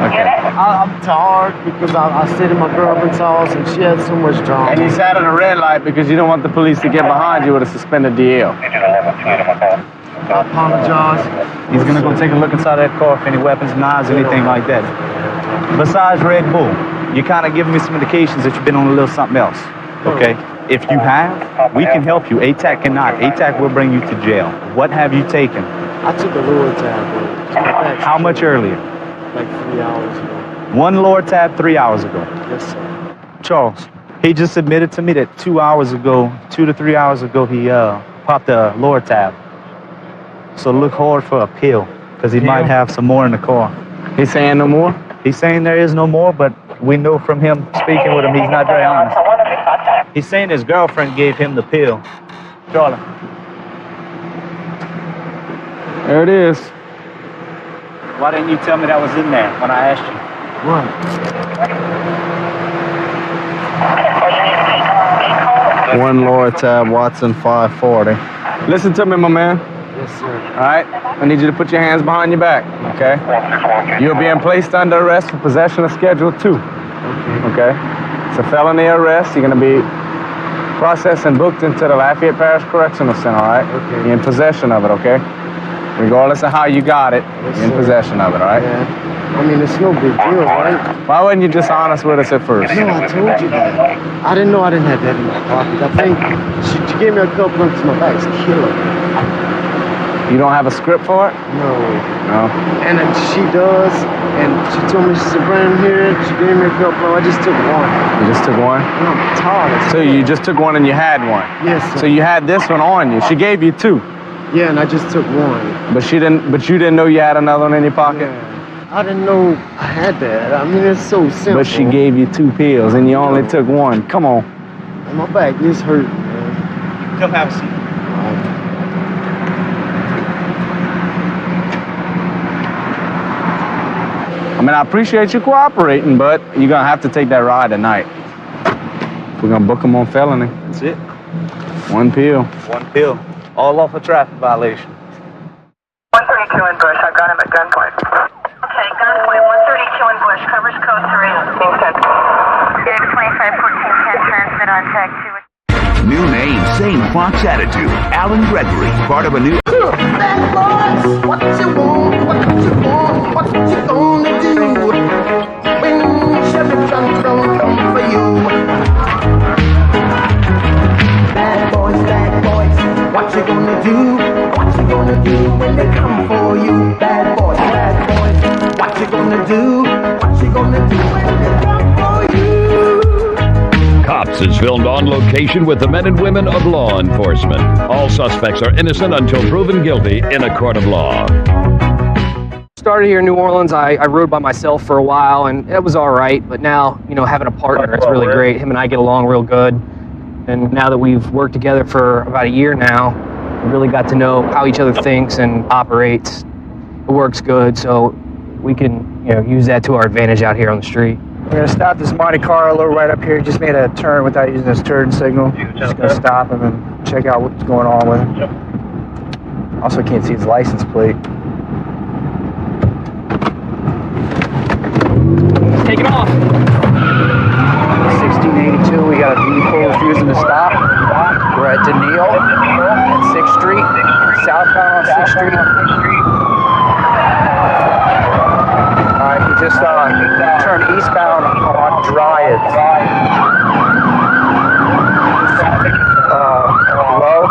Okay. I'm tired because I stayed at my girlfriend's house and she had so much drama. And you sat at a red light because you don't want the police to get behind you with a suspended DL. I apologize. He's gonna go take a look inside that car for any weapons, knives, anything like that. Besides Red Bull, you're kind of giving me some indications that you've been on a little something else. Okay? If you have, we can help you. ATAC cannot. ATAC will bring you to jail. What have you taken? I took a lower tab. How much earlier? Like 3 hours ago. 1 lower tab 3 hours ago. Yes, sir. Charles, he just admitted to me that 2 hours ago, 2 to 3 hours ago, he popped a lower tab. So look hard for a pill, because he might have some more in the car. He's saying no more? He's saying there is no more, but we know from him speaking with him, he's not very honest. He's saying his girlfriend gave him the pill. Charlie. There it is. Why didn't you tell me that was in there when I asked you? What? One lower tab, Watson 540. Listen to me, my man. Yes, sir. All right? I need you to put your hands behind your back, okay? You're being placed under arrest for possession of Schedule 2. Okay? It's a felony arrest. You're going to be processed and booked into the Lafayette Parish Correctional Center, all right? Okay. You're in possession of it, okay? Regardless of how you got it, you're in possession of it, all right? Yeah. I mean, it's no big deal, right? Why wasn't you just honest with us at first? No, I told you that. I didn't know I didn't have that in my pocket. I think she gave me a couple bucks to my back. It's killer. You don't have a script for it? No. No. And then she does, and she told me, she said, Brandon, here, she gave me a couple. I just took one. You just took one? And I'm tired. So you just took one and you had one? Yes, sir. So you had this one on you. She gave you two. Yeah, and I just took one. But you didn't know you had another one in your pocket? Yeah. I didn't know I had that. I mean, it's so simple. But she gave you 2 pills and you only took one. Come on. And my back is hurt, man. Come have a seat. I mean, I appreciate you cooperating, but you're going to have to take that ride tonight. We're going to book him on felony. That's it. 1 pill. 1 pill. All off a traffic violation. 132 in Bush. I've got him at gunpoint. Okay, gunpoint 132 in Bush. Covers code 3. Being sent. Dave 2514 transmit on tag 2. New name, same Fox attitude. Alan Gregory, part of a new... Bad boys, what you want, what you want, what you gonna do when Chevy John don't come for you? Bad boys, what you gonna do? What you gonna do when they come for you? Bad boys, what you gonna do? What you gonna do when they come for you? Cops is filmed on location with the men and women of law enforcement. All suspects are innocent until proven guilty in a court of law. Started here in New Orleans. I rode by myself for a while, and it was all right. But now, having a partner, it's really great. Him and I get along real good. And now that we've worked together for about a year now, we really got to know how each other thinks and operates. It works good, so we can, use that to our advantage out here on the street. We're going to stop this Monte Carlo right up here. Just made a turn without using this turn signal. Just going to stop him and check out what's going on with him. Also can't see his license plate. Taking off. 1682, we got a vehicle refusing to stop. We're at Daniil at 6th Street, southbound on 6th Street. Alright, he just turned eastbound on Dryads. Low.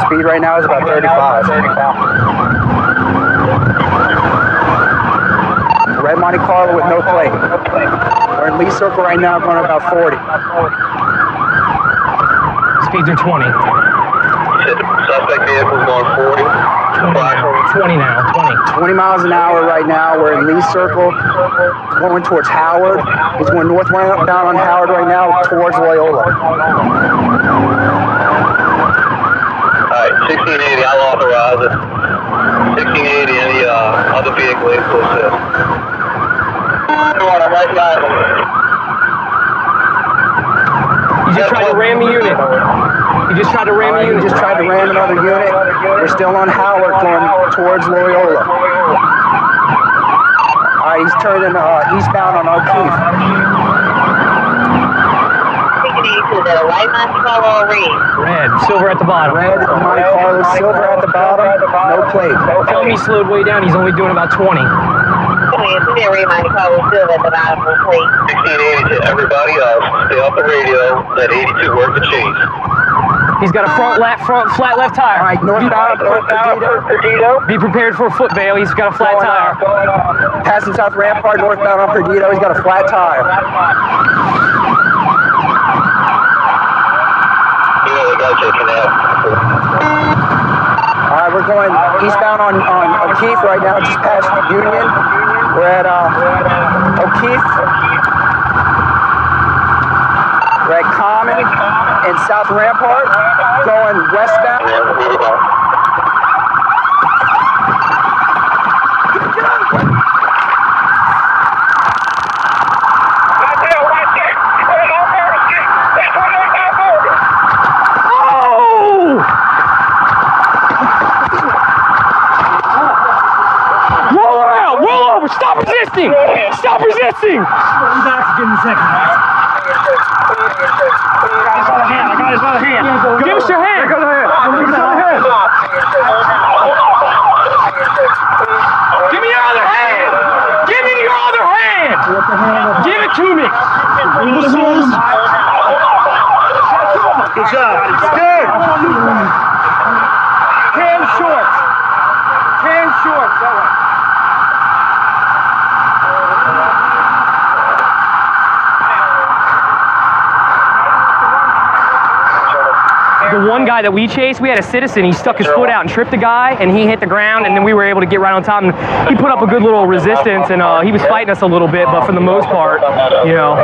Speed right now is about 35. Red Monte Carlo with no plate. We're in Lee Circle right now, going about 40. Speeds are 20. Suspect vehicle's going 40. 20 now, 20 miles an hour right now. We're in Lee Circle, going towards Howard. He's going northbound on Howard right now, towards Loyola. Alright, 1680, I'll authorize it. 1680, any other vehicle is to assist. I'm right behind him. You just tried to ram the unit. You just tried to ram the unit. Just tried to ram another unit. We're still on Howard going towards Loyola. Alright, he's turning eastbound on O'Keefe. Is it a white Monte Carlo or red? Red, silver at the bottom. Red, Monte Carlo, silver at the bottom, no plate. Tell me he slowed way down. He's only doing about 20. It's a red Monte Carlo, silver at the bottom, no plate. 1680 to everybody else. Stay off the radio. Let 82 work the cheese. He's got a flat left tire. All right, northbound Perdido. Be prepared for a foot bail. He's got a flat tire. Passing South Rampart, northbound on Perdido. He's got a flat tire. All right, we're going eastbound on O'Keefe right now, just past Union. We're at O'Keefe. We're at Common and South Rampart, going westbound. resisting! Stop resisting! He's oxygen in a second. I got his other hand. Give us your hand. Give us your other hand. Give me your other hand! Give me your other hand! Give it to me! Good job. Good. Tan shorts. Tan shorts. That way. The one guy that we chased, we had a citizen, he stuck his foot out and tripped the guy, and he hit the ground, and then we were able to get right on top, and he put up a good little resistance, and he was fighting us a little bit, but for the most part, you know,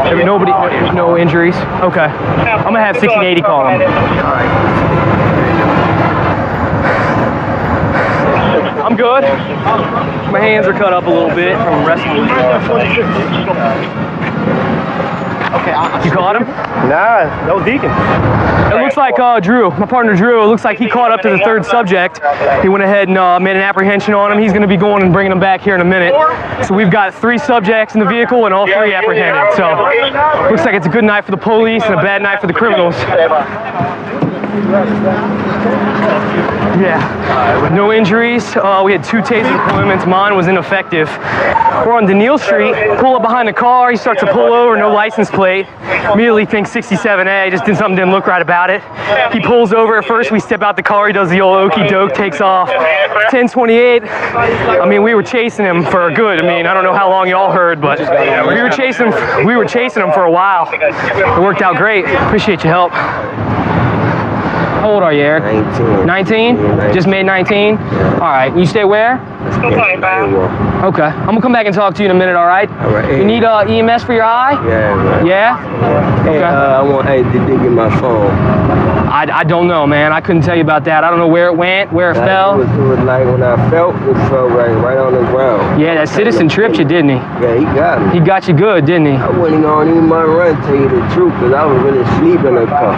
there were no injuries. Okay. I'm gonna have 1680 call him. I'm good. My hands are cut up a little bit from wrestling. Okay, you caught him? Nah, that was Deacon. It looks like Drew, my partner Drew, it looks like he caught up to the third subject. He went ahead and made an apprehension on him. He's going to be going and bringing him back here in a minute. So we've got 3 subjects in the vehicle and all 3 apprehended. So looks like it's a good night for the police and a bad night for the criminals. Yeah, no injuries. We had 2 taser deployments. Mine was ineffective. We're on Daniil Street. Pull up behind the car. He starts to pull over. No license plate. Immediately thinks 67A. Just did something didn't look right about it. He pulls over at first. We step out the car. He does the old okey doke. Takes off. 1028. I mean, we were chasing him for a good. I mean, I don't know how long y'all heard, but we were chasing him for a while. It worked out great. Appreciate your help. How old are you, Eric? 19. 19? Just made 19? Yeah. All right. You stay where? Okay. I'm going to come back and talk to you in a minute, all right? All right. You need EMS for your eye? Yeah. Right. Yeah? Hey, I want to dig in my phone. I don't know, man. I couldn't tell you about that. I don't know where it went, where it fell. It was like when I felt, it felt right on the ground. Yeah, that citizen tripped you, didn't he? Yeah, he got me. He got you good, didn't he? I wasn't on even my run, tell you the truth, because I was really asleep in the car.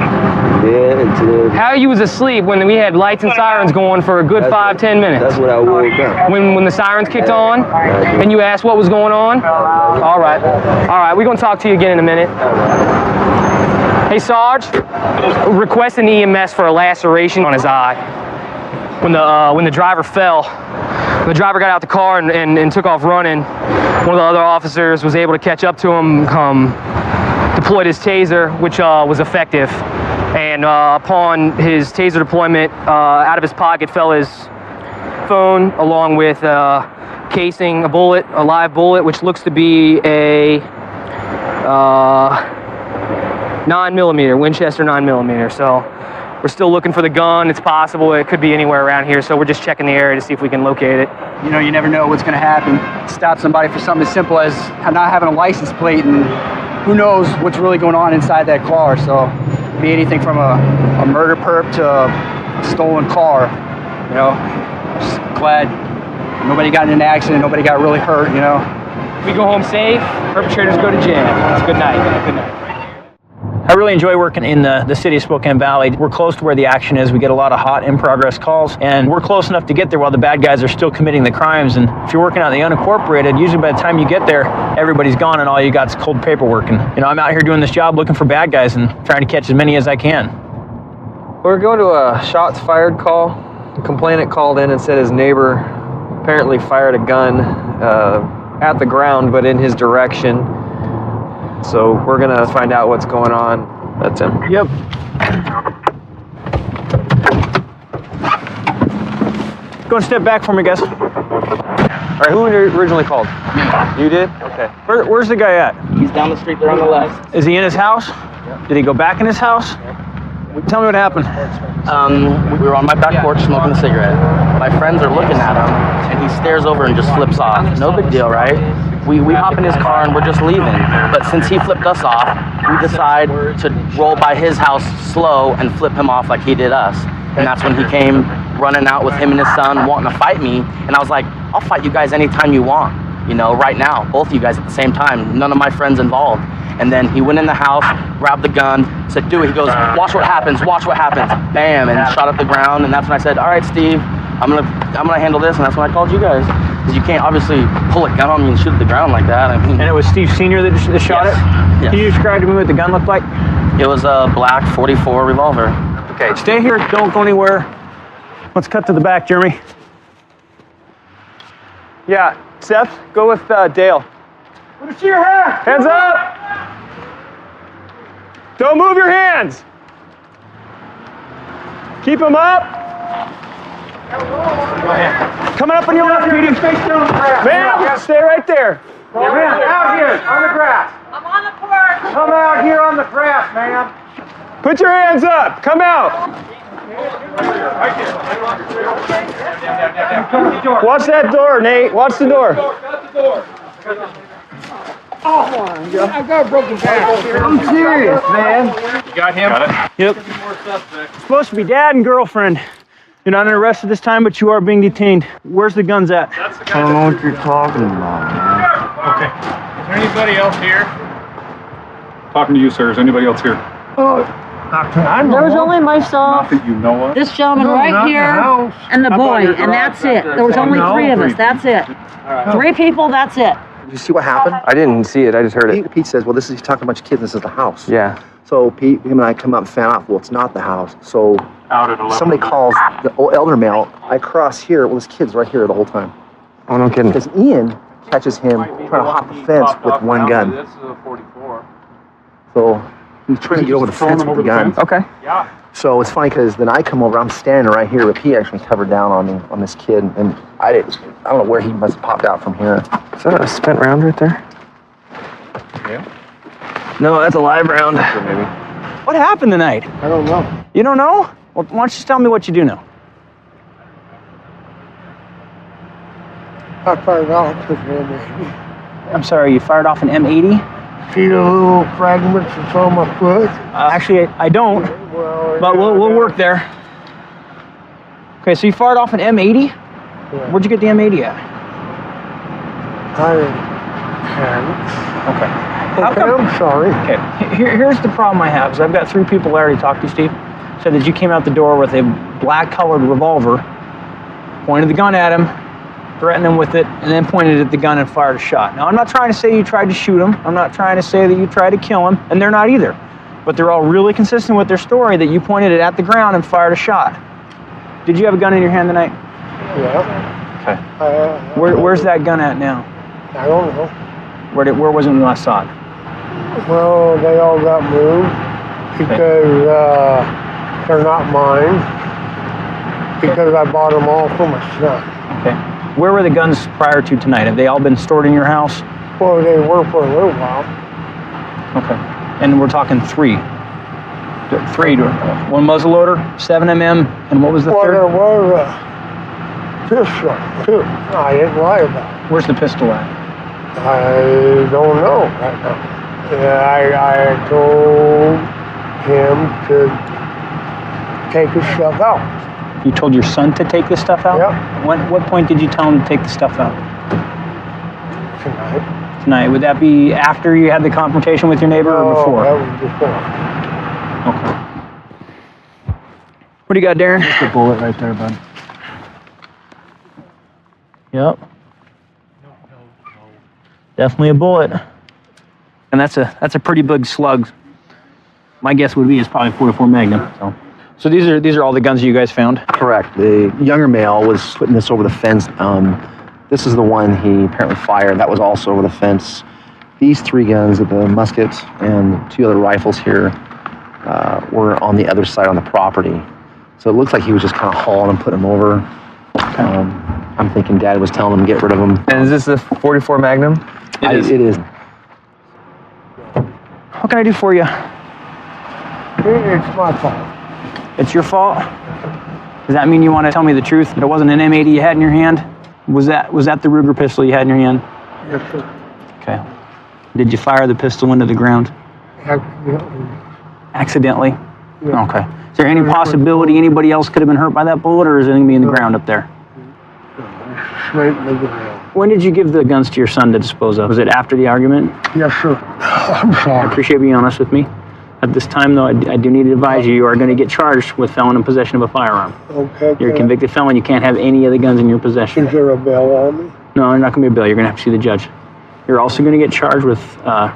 Yeah, until... How you was asleep when we had lights and sirens going for a good 5-10 minutes? That's when I woke up. When the sirens kicked on, and you asked what was going on? All right. All right, we're going to talk to you again in a minute. Hey, Sarge, requesting EMS for a laceration on his eye. When the driver fell, the driver got out the car and took off running. One of the other officers was able to catch up to him, deployed his taser, which was effective. And upon his taser deployment, out of his pocket fell his phone along with casing, a live bullet, which looks to be a 9mm, Winchester 9mm. So we're still looking for the gun. It's possible it could be anywhere around here. So we're just checking the area to see if we can locate it. You know, you never know what's going to happen. Stop somebody for something as simple as not having a license plate, and who knows what's really going on inside that car. So it could be anything from a murder perp to a stolen car. You know, just glad nobody got in an accident, nobody got really hurt, you know. We go home safe, perpetrators go to jail. It's a good night. Good night. I really enjoy working in the city of Spokane Valley. We're close to where the action is. We get a lot of hot in-progress calls, and we're close enough to get there while the bad guys are still committing the crimes. And if you're working out in the unincorporated, usually by the time you get there, everybody's gone and all you got is cold paperwork. And, you know, I'm out here doing this job looking for bad guys and trying to catch as many as I can. We're going to a shots fired call. The complainant called in and said his neighbor apparently fired a gun at the ground, but in his direction. So we're gonna find out what's going on. That's him. Yep. Go and step back for me, guys. All right, who originally called? You did? Okay. Where's the guy at? He's down the street there on the left. Is he in his house? Yep. Did he go back in his house? Yep. Tell me what happened. We were on my back porch smoking a cigarette. My friends are looking at him, and he stares over and just flips off. No big deal, right? We hop in his car and we're just leaving. But since he flipped us off, we decide to roll by his house slow and flip him off like he did us. And that's when he came running out with him and his son wanting to fight me. And I was like, I'll fight you guys anytime you want. You know, right now, both of you guys at the same time. None of my friends involved. And then he went in the house, grabbed the gun, said, do it. He goes, watch what happens, watch what happens. Bam, and shot up the ground. And that's when I said, all right, Steve, I'm gonna handle this. And that's when I called you guys. Because you can't obviously pull a gun on me and shoot at the ground like that. I mean, And it was Steve Sr. that shot it? Yes. Can you describe to me what the gun looked like? It was a black 44 revolver. Okay, stay here. Don't go anywhere. Let's cut to the back, Jeremy. Yeah, Seth, go with Dale. Let me see your hands. Hands up! Don't move your hands. Keep them up. Coming up on your left, Petey. Ma'am, stay right there. Ma'am, out here on the grass. I'm on the porch. Come out here on the grass, ma'am. Put your hands up. Come out. Watch that door, Nate. Watch the door. I got a broken back. I'm serious, man. You got him? Got it. Yep. It's supposed to be dad and girlfriend. You're not arrested this time, but you are being detained. Where's the guns at? I don't know what you're talking about, man. Okay. Is there anybody else here? Talking to you, sir. Is anybody else here? Oh, There was only myself, Not that you know of. this gentleman No, right not in the here, house. and the How about boy, your and garage that's it. back there? There was only No. 3 of us, that's it. 3 people, that's it. Did you see what happened? I didn't see it. I just heard it. Pete says, well, this is, he's talking to a bunch of kids, this is the house. Yeah. So Pete, him and I come up and found out, well, it's not the house. So Out at 11. somebody calls the elder male. I cross here, well, this kid's right here the whole time. Oh, no kidding. Because Ian catches him trying to hop the fence with one gun. This is a 44. So he's trying to get over the fence with the gun. Okay. Yeah. So it's funny because then I come over, I'm standing right here, but he actually covered down on me, on this kid, and I don't know where he must have popped out from here. Is that a spent round right there? Yeah. No, that's a live round. Maybe. What happened tonight? I don't know. You don't know? Well, why don't you just tell me what you do know? I fired off with M80. I'm sorry, you fired off an M80? See the little fragments that's on my foot? Actually, I don't, Well, but we'll work there. Okay, so you fired off an M80? Yeah. Where'd you get the M80 at? I hadn't. Okay. How Okay, come? I'm sorry. Okay, here's the problem I have, is I've got 3 people I already talked to, Steve. Said that you came out the door with a black-colored revolver, pointed the gun at him, threatened him with it, and then pointed at the gun and fired a shot. Now, I'm not trying to say you tried to shoot him. I'm not trying to say that you tried to kill him, and they're not either. But they're all really consistent with their story that you pointed it at the ground and fired a shot. Did you have a gun in your hand tonight? Yeah. Okay. I Where's that gun at now? don't know. Where was it when you last saw it? Well, they all got moved because they're not mine. Because I bought them all for my son. Okay. Where were the guns prior to tonight? Have they all been stored in your house? Well, they were for a little while. Okay. And we're talking 3. 3. 1 muzzleloader, 7mm, and what was the Well, there third? was a pistol, too. I didn't lie about it. Where's the pistol at? I don't know right now. I told him to take his stuff out. You told your son to take this stuff out? Yep. What point did you tell him to take the stuff out? Tonight. Tonight. Would that be after you had the confrontation with your neighbor or before? That was before. Okay. What do you got, Darren? Just a bullet right there, bud. Yep. Definitely a bullet. And that's a pretty big slug. My guess would be it's probably 44 Magnum. So these are all the guns you guys found? Correct. The younger male was putting this over the fence. This is the one he apparently fired. That was also over the fence. These 3 guns, the musket and 2 other rifles here, were on the other side on the property. So it looks like he was just kind of hauling them, putting them over. I'm thinking Dad was telling him to get rid of them. And is this a 44 Magnum? It is. What can I do for you? It's my fault. It's your fault? Does that mean you want to tell me the truth? That it wasn't an M80 you had in your hand? Was that the Ruger pistol you had in your hand? Yes, sir. Okay. Did you fire the pistol into the ground? Accidentally? Yeah. Okay. Is there any possibility anybody else could have been hurt by that bullet, or is it going to be in the ground up there? Straight in the ground. When did you give the guns to your son to dispose of? Was it after the argument? Yes, sir. I'm I sorry. appreciate being honest with me. At this time, though, I do need to advise you are going to get charged with felon in possession of a firearm. Okay. You're a convicted felon. You can't have any of the guns in your possession. Is there a bell on me? No, you're not going to be a bail. You're going to have to see the judge. You're also going to get charged with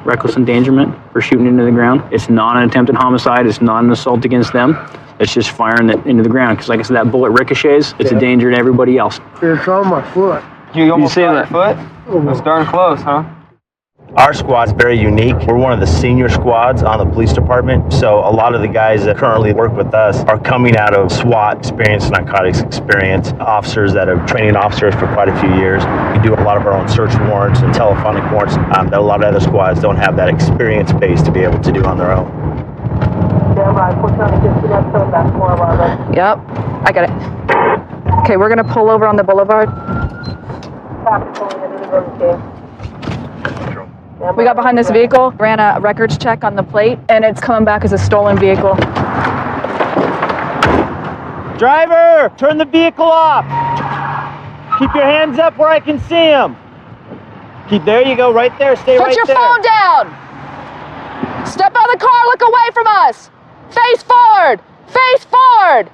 reckless endangerment for shooting into the ground. It's not an attempted homicide. It's not an assault against them. It's just firing it into the ground. Because like I said, that bullet ricochets. It's a danger to everybody else. It's on my foot. You almost say got your foot? That's darn close, huh? Our squad's very unique. We're one of the senior squads on the police department, so a lot of the guys that currently work with us are coming out of SWAT experience, narcotics experience, officers that are training officers for quite a few years. We do a lot of our own search warrants and telephonic warrants that a lot of other squads don't have that experience base to be able to do on their own. Yep, I got it. Okay, we're gonna pull over on the boulevard. We got behind this vehicle, ran a records check on the plate, and it's coming back as a stolen vehicle. Driver, turn the vehicle off. Keep your hands up where I can see them. There you go, right there, stay right there. Put your phone down. Step out of the car, look away from us. Face forward, face forward.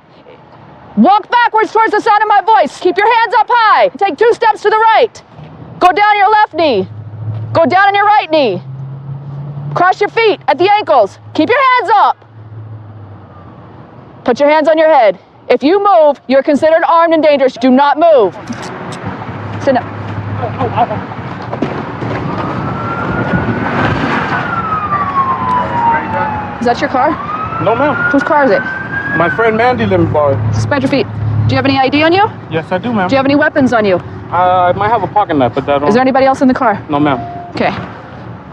Walk backwards towards the sound of my voice. Keep your hands up high. Take 2 steps to the right. Go down your left knee. Go down on your right knee. Cross your feet at the ankles. Keep your hands up. Put your hands on your head. If you move, you're considered armed and dangerous. Do not move. Sit down. Is that your car? No, ma'am. Whose car is it? My friend Mandy let me borrow it. Spread your feet. Do you have any ID on you? Yes, I do, ma'am. Do you have any weapons on you? I might have a pocket knife, but that don't... Is there anybody else in the car? No, ma'am. Okay.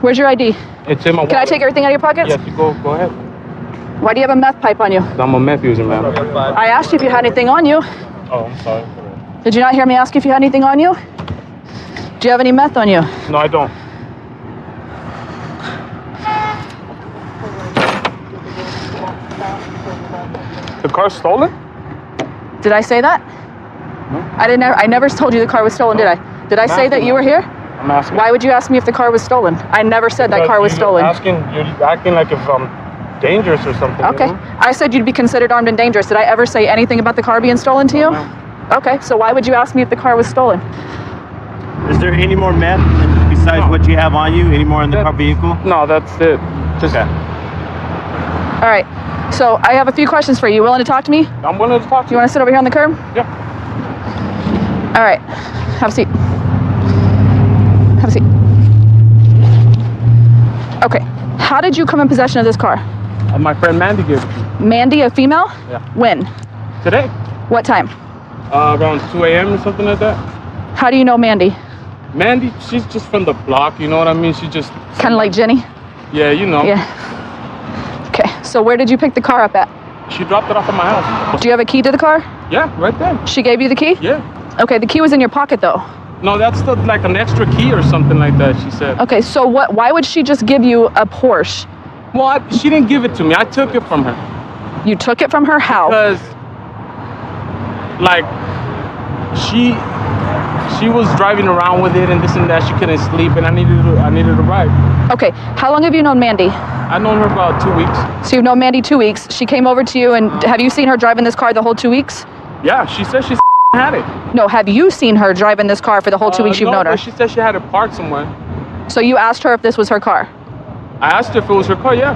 Where's your ID? It's in my wallet. Can I take everything out of your pockets? Yes, you go ahead. Why do you have a meth pipe on you? I'm a meth user, ma'am. I asked you if you had anything on you. Oh, I'm sorry. Did you not hear me ask you if you had anything on you? Do you have any meth on you? No, I don't. The car's stolen? Did I say that? No. I never told you the car was stolen, did I? Did I say that you were here? I'm asking. Why would you ask me if the car was stolen? I never said that car was stolen. You're acting like if I'm dangerous or something. Okay. You know? I said you'd be considered armed and dangerous. Did I ever say anything about the car being stolen to you? No. Okay, so why would you ask me if the car was stolen? Is there any more meth besides what you have on you? Any more in the car vehicle? No, that's it. Just okay. All right. So I have a few questions for you. You willing to talk to me? I'm willing to talk to you. You want to sit over here on the curb? Yeah. All right. Have a seat. Have a seat. Okay. How did you come in possession of this car? My friend Mandy gave it to me. Mandy, a female? Yeah. When? Today. What time? Around 2 a.m. or something like that. How do you know Mandy? Mandy, she's just from the block, you know what I mean? She just... Kind of like Jenny? Yeah, you know. Yeah. Okay, so where did you pick the car up at? She dropped it off at my house. Do you have a key to the car? Yeah, right there. She gave you the key? Yeah. Okay, the key was in your pocket though. No, that's like an extra key or something like that, she said. Okay, so why would she just give you a Porsche? Well, she didn't give it to me. I took it from her. You took it from her? How? Because, like, she was driving around with it and this and that. She couldn't sleep and I needed a ride. Okay, how long have you known Mandy? I've known her about 2 weeks. So you've known Mandy 2 weeks. She came over to you and have you seen her driving this car the whole 2 weeks? Yeah, she said she had it. No, have you seen her driving this car for the whole 2 weeks you've known her? No, she said she had it parked somewhere. So you asked her if this was her car? I asked her if it was her car, yeah.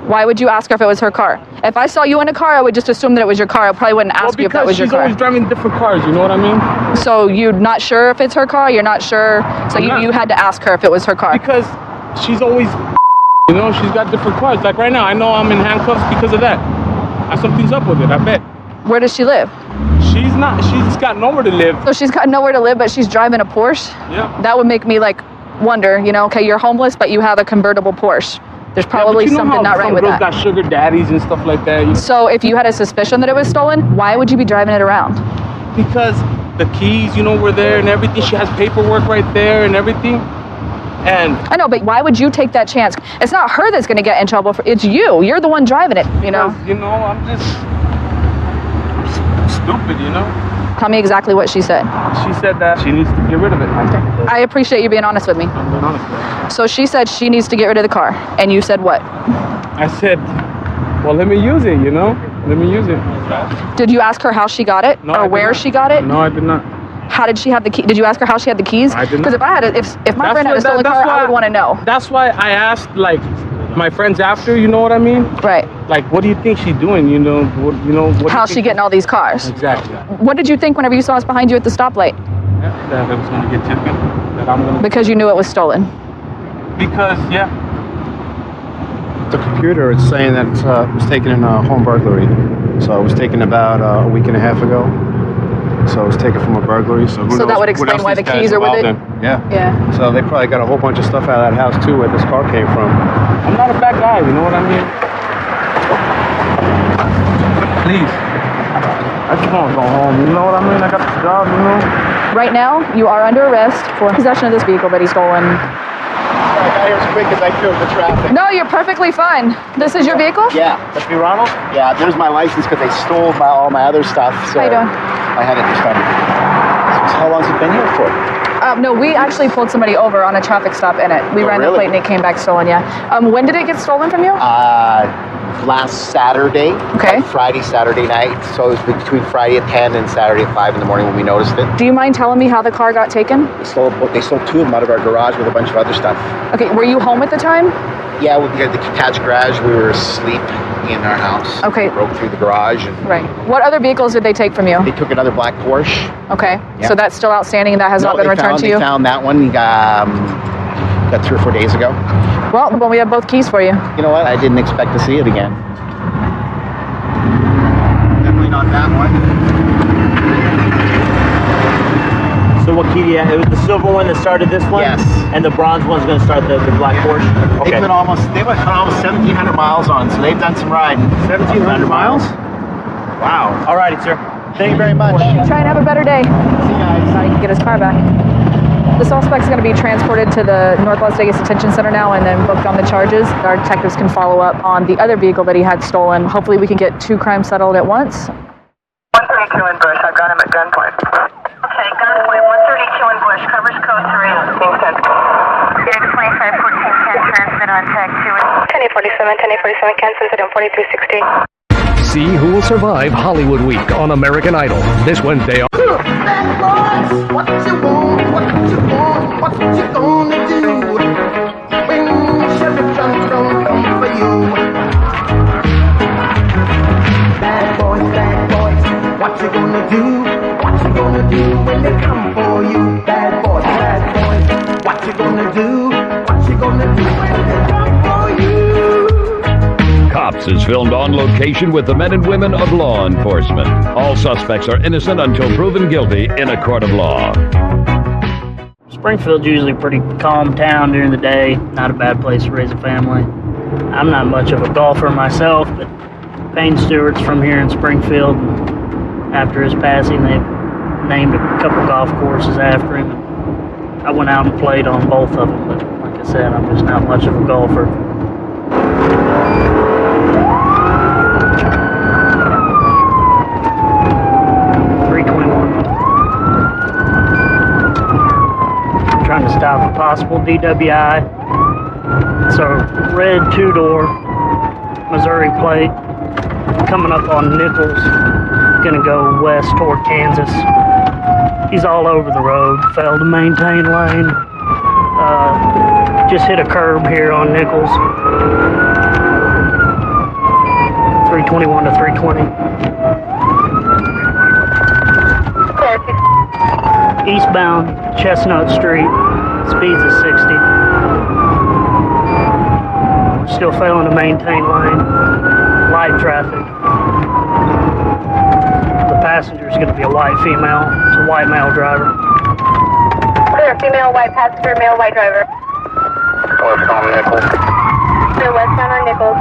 Why would you ask her if it was her car? If I saw you in a car, I would just assume that it was your car. I probably wouldn't ask you if that was your car. Because she's always driving different cars, you know what I mean? So you're not sure if it's her car? You're not sure? So you had to ask her if it was her car? Because she's always, you know, she's got different cars. Like right now, I know I'm in handcuffs because of that. Something's up with it, I bet. Where does she live? She's got nowhere to live. So she's got nowhere to live, but she's driving a Porsche? Yeah. That would make me like wonder, you know, okay, you're homeless, but you have a convertible Porsche. There's probably something not right with that. Some girls got sugar daddies and stuff like that. You know? So if you had a suspicion that it was stolen, why would you be driving it around? Because the keys, you know, were there and everything. She has paperwork right there and everything. And I know, but why would you take that chance? It's not her that's going to get in trouble. It's you. You're the one driving it, you know? You know, I'm just stupid, you know? Tell me exactly what she said. She said that she needs to get rid of it. Okay. I appreciate you being honest with me. I'm being honest with you. So she said she needs to get rid of the car. And you said what? I said, well, let me use it, you know? Let me use it. Did you ask her how she got it? No, or where she got it? No, I did not. How did she have the key? Did you ask her how she had the keys? I did not. Because if I had it, if my friend had a stolen car, I would want to know. That's why I asked, like, my friends after. You know what I mean? Right. Like, what do you think she's doing? You know, what? How's she getting all these cars? Exactly. What did you think whenever you saw us behind you at the stoplight? Yeah, that it was gonna get taken. That I'm gonna. Because you knew it was stolen. Because yeah. The computer, it's saying that it was taken in a home burglary. So it was taken about a week and a half ago. So it was taken from a burglary. So, who So that knows would what explain else why these the guys keys are with involved it? in. Yeah. Yeah. So they probably got a whole bunch of stuff out of that house too, where this car came from. I'm not a bad guy. You know what I mean? Please. I just want to go home. You know what I mean? I got the job. You know. Right now, you are under arrest for possession of this vehicle that he stolen. I got here as quick as I could with the traffic. No, you're perfully fine. This is your vehicle? Yeah. That's me, Ronald? Yeah, there's my license because they stole all my other stuff. So How you doing? I had it this time. So how long's it been here for? No, we actually pulled somebody over on a traffic stop in it. We ran the really? plate and it came back stolen, yeah. When did it get stolen from you? Last Saturday. Okay. Friday, Saturday night. So it was between Friday at 10 and Saturday at 5 in the morning when we noticed it. Do you mind telling me how the car got taken? They stole two of them out of our garage with a bunch of other stuff. Okay, were you home at the time? Yeah, we had the detached garage. We were asleep in our house. Okay. We broke through the garage and Right. What other vehicles did they take from you? they took another black Porsche. Okay, Yeah. so that's still outstanding and that has not been returned to you? They found that one got 3 or 4 days ago. Well, we have both keys for you. You know what? I didn't expect to see it again. Definitely not that one. So what key do you have? It was the silver one that started this one? Yes. And the bronze one's going to start the black Porsche? They went almost 1,700 miles on, so they've done some riding. 1,700 miles? Wow. All righty, sir. Thank you very much. Try and have a better day. See you guys. Now he can get his car back. The suspect's going to be transported to the North Las Vegas Detention Center now and then booked on the charges. Our detectives can follow up on the other vehicle that he had stolen. Hopefully we can get 2 crimes settled at once. 132 in Bush. I've got him at gunpoint. Okay, gunpoint 132 in Bush. Covers code 3. Being sent. Phoenix 2514 can transmit on tag 2. 1047 can transmit on 4360. See who will survive Hollywood Week on American Idol this Wednesday. Bad boys, what you want, what you want, what you gonna do when Sheriff John don't come for you? Bad boys, what you gonna do? What you gonna do when they come for you? Bad boys, what you gonna do? What you gonna do when they come for you? Cops is filmed on location with the men and women of law enforcement. All suspects are innocent until proven guilty in a court of law. Springfield's usually a pretty calm town during the day. Not a bad place to raise a family. I'm not much of a golfer myself, but Payne Stewart's from here in Springfield. After his passing, they've named a couple golf courses after him. I went out and played on both of them, but like I said, I'm just not much of a golfer. Trying to stop a possible DWI. It's a red 2-door Missouri plate coming up on Nichols, gonna go west toward Kansas. He's all over the road, failed to maintain lane. Just hit a curb here on Nichols. 321 to 320. Eastbound Chestnut Street, speeds of 60. Still failing to maintain lane. Light traffic. The passenger is going to be a white female. It's a white male driver. Clear, female white passenger, male white driver. Westbound Nichols. Clear westbound on Nichols.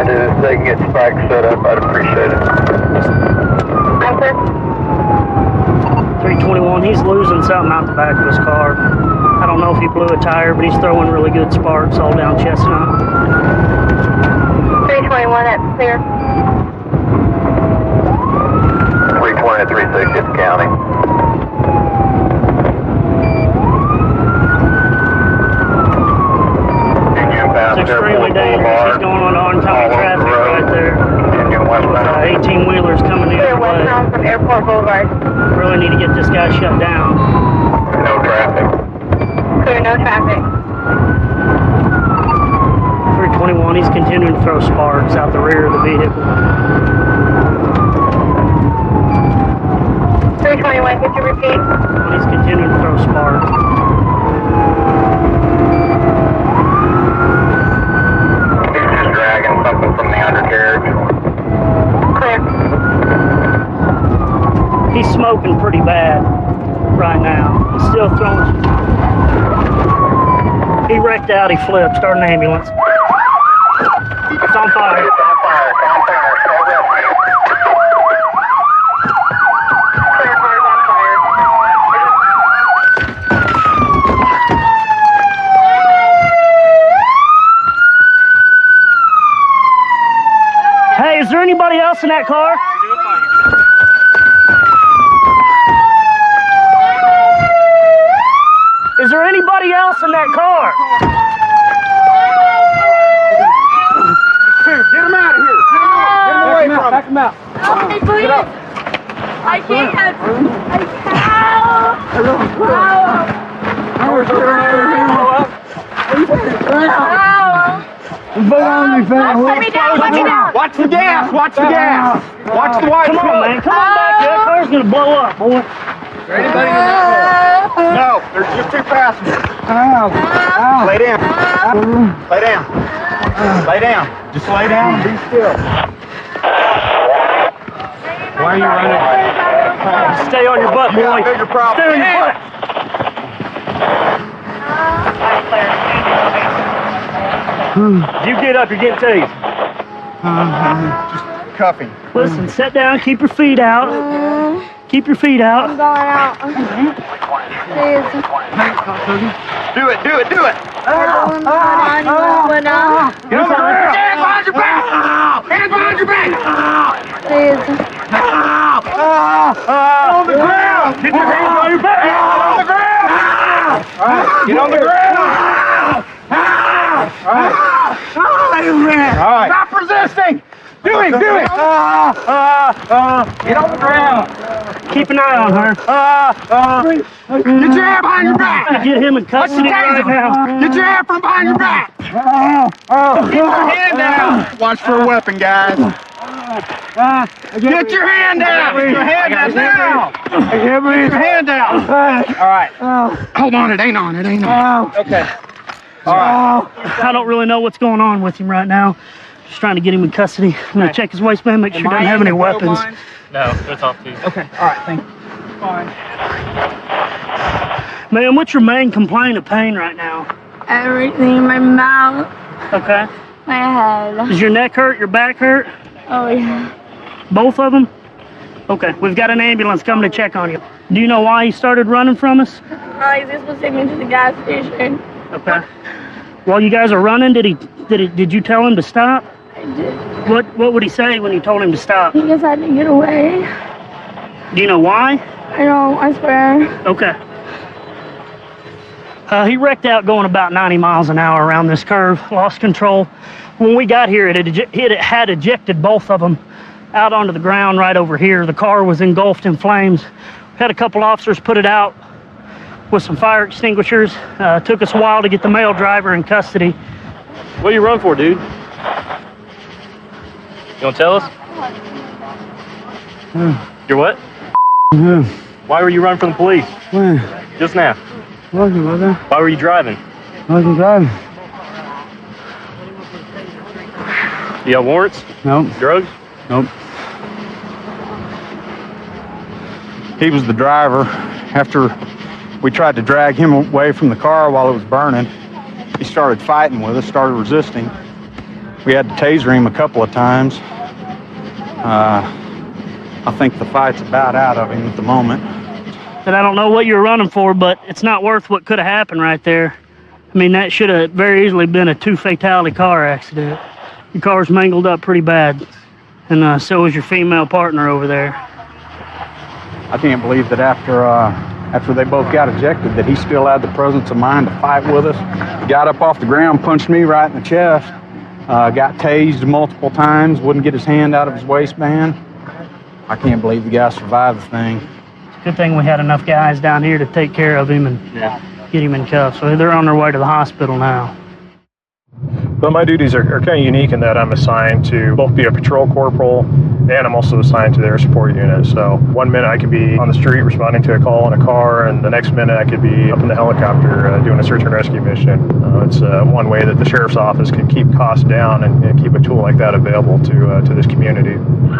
If they can get spikes set up, I'd appreciate it. I'm clear. 321, he's losing something out the back of his car. I don't know if he blew a tire, but he's throwing really good sparks all down Chestnut. 321, that's clear. 320 to 360 at the county. It's extremely dangerous. He's going on oncoming traffic right there. Westbound vehicle. 321, could you repeat? He's continuing to throw sparks. Just dragging something from the undercarriage. Clear. He's smoking pretty bad right now. He's still throwing. He wrecked out, he flipped, started an ambulance. It's on fire. Hey, is there anybody else in that car? Is there anybody else in that car? Here, get him out of here. Get him away from him. Back him out. Okay, please. I can't. Put me down. Watch the gas. Watch the gas. Watch the white. Come on, man. Come on back here. That car's gonna blow up, boy. Is there anybody in that car? No, there's just 2 passengers. Lay down. Lay down. Lay down. Just lay down and be still. Why are you running? Stay on your butt, boy. Stay on your butt. If you get up, you're getting tased. Just cuffing. Listen, sit down, keep your feet out. Keep your feet out. I'm going out. Please. Do it. Do it. Do it. Get on the ground. Get on the ground. Hands behind your back. Hands behind your back. Please. On the ground. Get your hands on your back. On the ground. Get on the ground. All right. Stop resisting. Do it. Do it. Get on the ground. Keep an eye on her. Get your hand behind your back. Get him in custody right now. Get your hand from behind your back. Get your hand down. Watch for a weapon, guys. Get your hand down. Get your hand down now. Get your hand down. All right. Hold on. It ain't on. It ain't on. Okay. All right. I don't really know what's going on with him right now. Just trying to get him in custody. I'm gonna check his waistband, make sure he doesn't have any weapons. No, that's off too. Okay. All right. Thank you. Fine. Man, what's your main complaint of pain right now? Everything in my mouth. Okay. My head. Does your neck hurt? Your back hurt? Oh, yeah. Both of them? Okay. We've got an ambulance coming to check on you. Do you know why he started running from us? He's just supposed to take me to the gas station. Okay. While you guys are running, did you tell him to stop? I did. What would he say when you told him to stop? He just had to get away. Do you know why? I don't, I swear. Okay. He wrecked out going about 90 miles an hour around this curve, lost control. When we got here, it had ejected both of them out onto the ground right over here. The car was engulfed in flames. We had a couple officers put it out with some fire extinguishers. Took us a while to get the male driver in custody. What do you run for, dude? You want to tell us? You're what? Why were you running from the police? When? Just now. Wasn't, brother. Why were you driving? Wasn't driving. You got warrants? Nope. Drugs? Nope. He was the driver. After we tried to drag him away from the car while it was burning, he started fighting with us, started resisting. We had to taser him a couple of times. I think the fight's about out of him at the moment. And I don't know what you were running for, but it's not worth what could have happened right there. I mean, that should have very easily been a 2-fatality car accident. Your car's mangled up pretty bad, and so is your female partner over there. I can't believe that after they both got ejected, that he still had the presence of mind to fight with us. He got up off the ground, punched me right in the chest, got tased multiple times, wouldn't get his hand out of his waistband. I can't believe the guy survived the thing. Good thing we had enough guys down here to take care of him and get him in cuffs. So they're on their way to the hospital now. But my duties are kind of unique in that I'm assigned to both be a patrol corporal and I'm also assigned to their support unit. So one minute I could be on the street responding to a call in a car, and the next minute I could be up in the helicopter doing a search and rescue mission. It's one way that the sheriff's office can keep costs down and keep a tool like that available to this community. We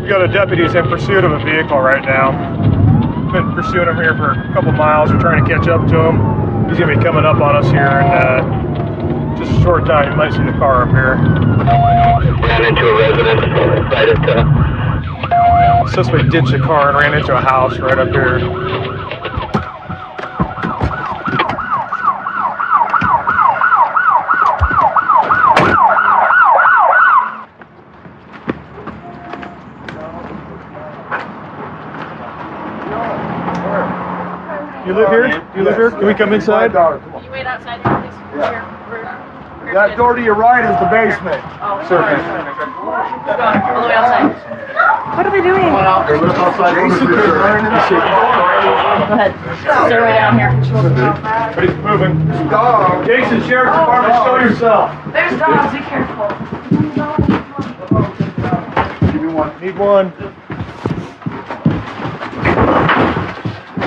got a deputy in pursuit of a vehicle right now. Been pursuing him here for a couple miles. We're trying to catch up to him. He's going to be coming up on us here in just a short time. You might see the car up here. Ran into a residence. Suspect ditched the car and ran into a house right up here. You live here? Do you live here? Can we come inside? Can you wait outside here, please? That door to your right is the basement. Oh, Certainly. all the way outside. What are we doing? Go ahead. Stay way down here. Everybody's moving. Jason, Sheriff's Department, show yourself. There's dogs, be careful. Give me one. Need one.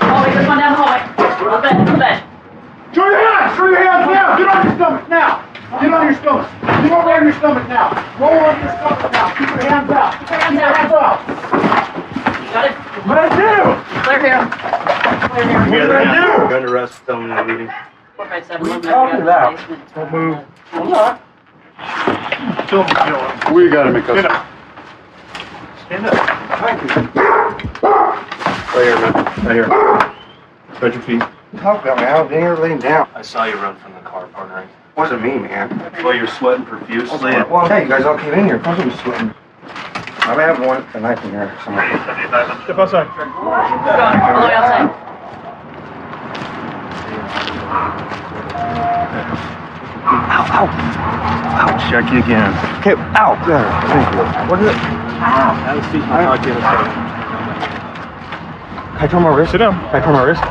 Oh, wait, there's one down the hallway. On the bed. Show your hands! Show your hands now! Get on your stomach now! Get on your stomach. Get over on your stomach now. Roll on your stomach now. Keep your hands out. Keep your hands out. Got it? What'd I do? Clear here. Clear here. What did I do? Under arrest, felony leading. 457. What are you talking about? Don't move. I'm not. We gotta make us. Stand up. Stand up. Thank you. Right here, man. Right here. Spread your feet. Talk about me. I was in here laying down. I saw you run from the car, partner. Wasn't me, man. Well, you're sweating profusely. Well, hey, you guys all came in here. Of course I was sweating. I have one a knife in here somewhere. Step outside. All the way outside. Ow. Check you again. Okay, ow. There. Thank you. What is it? Ow. Can I turn my wrist? Sit down. Can I turn my wrist?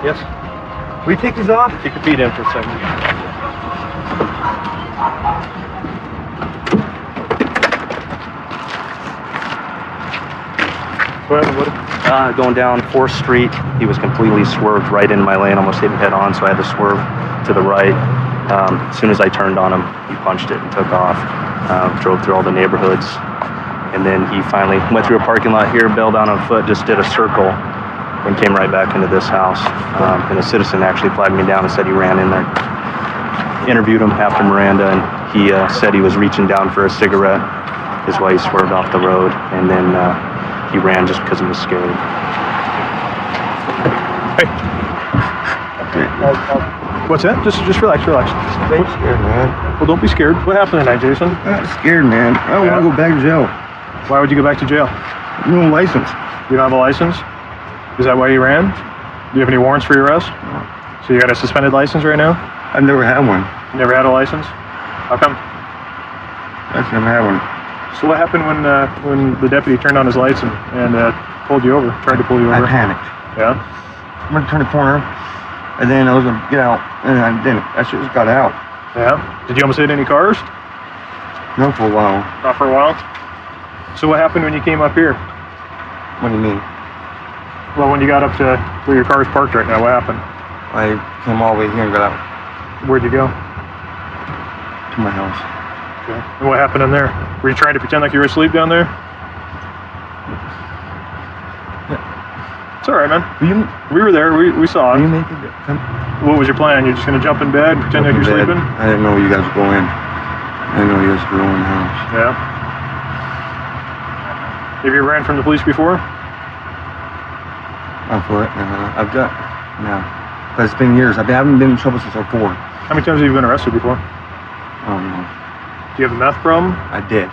Yes. Will you take these off? Take your feet in for a second. Go ahead, what? Going down 4th Street, he was completely swerved right in my lane, almost hit me head on, so I had to swerve to the right. As soon as I turned on him, he punched it and took off. Drove through all the neighborhoods, and then he finally went through a parking lot here, bailed out on foot, just did a circle, and came right back into this house. And a citizen actually flagged me down and said he ran in there. Interviewed him after Miranda, and he said he was reaching down for a cigarette, is why he swerved off the road, and then he ran just because he was scared. Hey. What's that? Just relax. I'm scared, man. Well, don't be scared. What happened tonight, Jason? I'm scared, man. I don't want to go back to jail. Why would you go back to jail? No license. You don't have a license? Is that why you ran? Do you have any warrants for your arrest? No. So you got a suspended license right now? I've never had one. You never had a license? How come? I've never had one. So what happened when the deputy turned on his lights and pulled you over, tried to pull you over? I panicked. Yeah? I'm going to turn the corner, and then I was going to get out, and I didn't. I should just got out. Yeah? Did you almost hit any cars? No, for a while. Not for a while? So what happened when you came up here? What do you mean? Well, when you got up to where your car's parked right now, what happened? I came all the way here and got out. Where'd you go? To my house. Okay. And what happened in there? Were you trying to pretend like you were asleep down there? Yeah. It's all right, man. We were there. We saw it. What was your plan? You're just going to jump in bed and pretend like you're sleeping? I didn't know you guys were going in. I didn't know you guys were going in the house. Yeah. Have you ran from the police before? I'm for it. I've got now. But it's been years. I haven't been in trouble since I was 4. How many times have you been arrested before? I don't know. Do you have a meth problem? I did.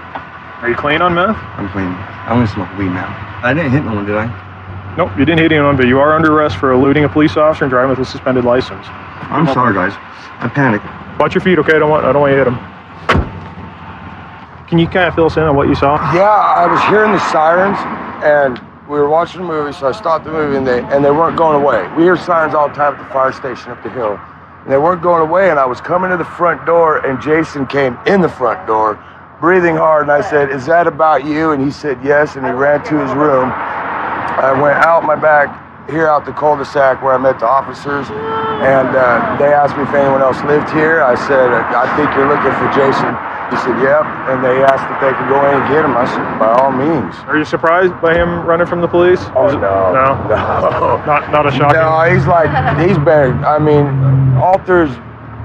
Are you clean on meth? I'm clean. I only smoke weed now. I didn't hit no one, did I? Nope, you didn't hit anyone, but you are under arrest for eluding a police officer and driving with a suspended license. I'm sorry, guys. I panicked. Watch your feet, okay? I don't want you to hit them. Can you kind of fill us in on what you saw? Yeah, I was hearing the sirens, and we were watching a movie, so I stopped the movie, and they weren't going away. We hear sirens all the time at the fire station up the hill, and they weren't going away. And I was coming to the front door, and Jason came in the front door, breathing hard. And I said, "Is that about you?" And he said, "Yes." And he ran to his room. I went out my back here out the cul-de-sac where I met the officers, and they asked me if anyone else lived here. I said, "I think you're looking for Jason." He said, "Yep." And they asked if they could go in and get him. I said, "By all means." Are you surprised by him running from the police? Oh, no. No? Not a shocking. No, he's been, I mean, all through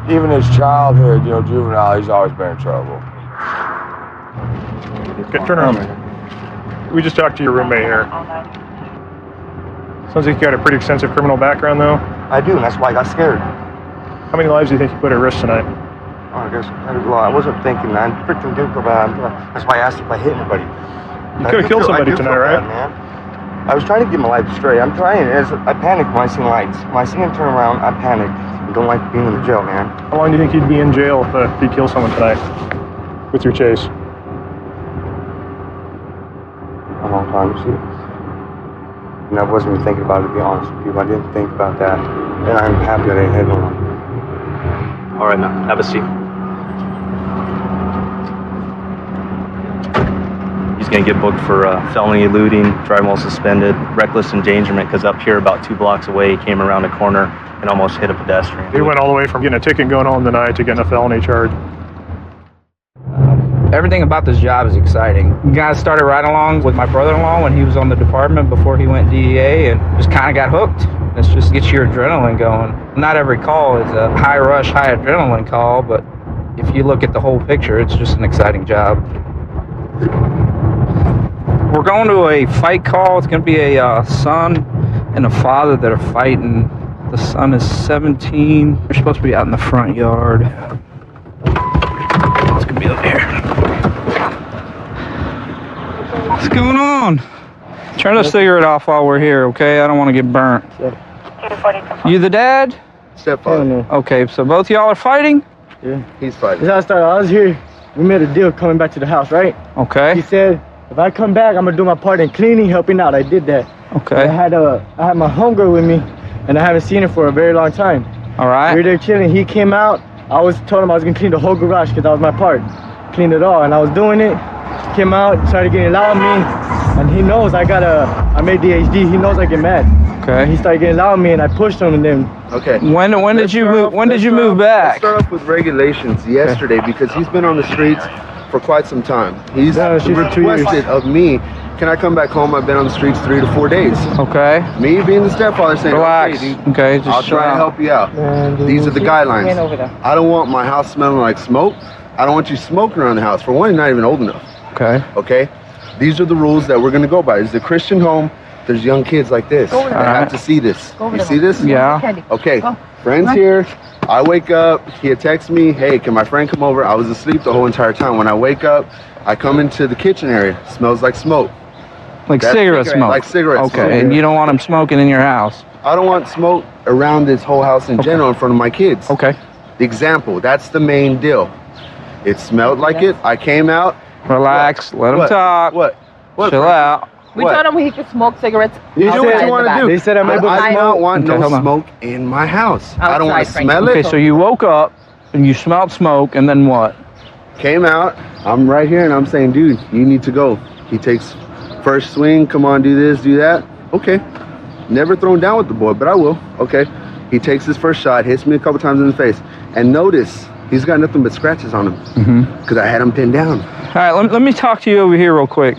even his childhood, juvenile, he's always been in trouble. Okay, turn around. We just talked to your roommate here. Sounds like you got a pretty extensive criminal background, though. I do, and that's why I got scared. How many lives do you think you put at risk tonight? Oh, I guess that is a lot. I wasn't thinking, man. Freaking do that's why I asked if I hit anybody. You could have killed somebody tonight, right? Man. I was trying to get my life straight. I'm trying. I panicked when I seen lights. When I seen him turn around, I panicked. I don't like being in the jail, man. How long do you think you'd be in jail if you kill someone tonight with your chase? A long time, see. And I wasn't even thinking about it, to be honest with you. I didn't think about that. And I'm happy that I had no one. All right, now, have a seat. He's going to get booked for felony eluding, driving while suspended, reckless endangerment, because up here about 2 blocks away, he came around a corner and almost hit a pedestrian. He went all the way from getting a ticket going home tonight to getting a felony charge. Everything about this job is exciting. You guys started right along with my brother-in-law when he was on the department before he went DEA, and just kind of got hooked. It's just gets your adrenaline going. Not every call is a high rush, high adrenaline call, but if you look at the whole picture, it's just an exciting job. We're going to a fight call. It's going to be a son and a father that are fighting. The son is 17. They're supposed to be out in the front yard. It's going to be up here. What's going on? Turn the cigarette off while we're here, okay? I don't want to get burnt. You the dad? Stepfather. Okay, so both y'all are fighting? Yeah, he's fighting. That's how I started. I was here. We made a deal coming back to the house, right? Okay. He said, if I come back, I'm gonna do my part in cleaning, helping out. I did that. Okay. I had my homegirl with me, and I haven't seen her for a very long time. All right. We were there chilling. He came out. Told him I was gonna clean the whole garage because that was my part. Cleaned it all, and I was doing it. Came out, started getting loud at me, and he knows I made DHD. He knows I get mad. Okay. And he started getting loud at me, and I pushed him, and then. Okay. When did you move? When did you move back? Let's start off with regulations yesterday because he's been on the streets for quite some time. He's requested of me, can I come back home? I've been on the streets 3 to 4 days. Okay. Me being the stepfather saying, relax. Okay, dude, okay, just I'll try and help you out. These are the guidelines. I don't want my house smelling like smoke. I don't want you smoking around the house. For one, you're not even old enough. Okay. Okay. These are the rules that we're going to go by. It's a Christian home. There's young kids like this. They have to see this. You see this? Yeah. Okay. Friends here. I wake up. He texts me, hey, can my friend come over? I was asleep the whole entire time. When I wake up, I come into the kitchen area. It smells like smoke. Like cigarette smoke? Like cigarette smoke. Okay, and you don't want them smoking in your house? I don't want smoke around this whole house in general in front of my kids. Okay. The example, that's the main deal. It smelled like it. I came out. Relax. Let him talk. What? Chill out. We told him he could smoke cigarettes. You do what you want to do. They said I do not want no smoke in my house. I don't want to smell it. Okay, so you woke up and you smelled smoke, and then what? Came out. I'm right here, and I'm saying, dude, you need to go. He takes first swing. Come on, do this, do that. Okay. Never thrown down with the boy, but I will. Okay. He takes his first shot, hits me a couple times in the face, and notice he's got nothing but scratches on him because I had him pinned down. All right, let me talk to you over here real quick.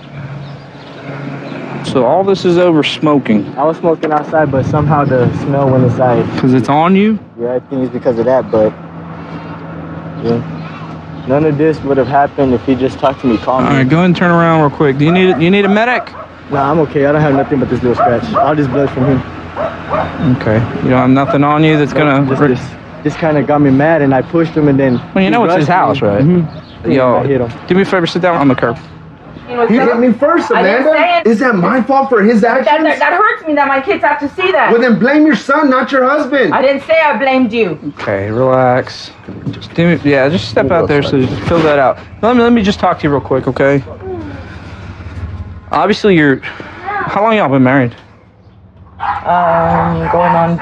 So all this is over smoking. I was smoking outside, but somehow the smell went inside. Because it's on you? Yeah, I think it's because of that, but yeah. None of this would have happened if he just talked to me calmly. All right, go ahead and turn around real quick. Do you need a medic? Nah, I'm okay. I don't have nothing but this little scratch. All this blood from him. Okay. You don't have nothing on you that's gonna... This kind of got me mad, and I pushed him, and then... Well, you know it's his house, right? Yo, do me a favor, sit down on the curb. He hit me first, Amanda. Is that my fault for his actions? That hurts me that my kids have to see that. Well, then blame your son, not your husband. I didn't say I blamed you. Okay, relax. Just step out there so just fill that out. Let me just talk to you real quick, okay? Obviously, you're How long y'all been married? Going on,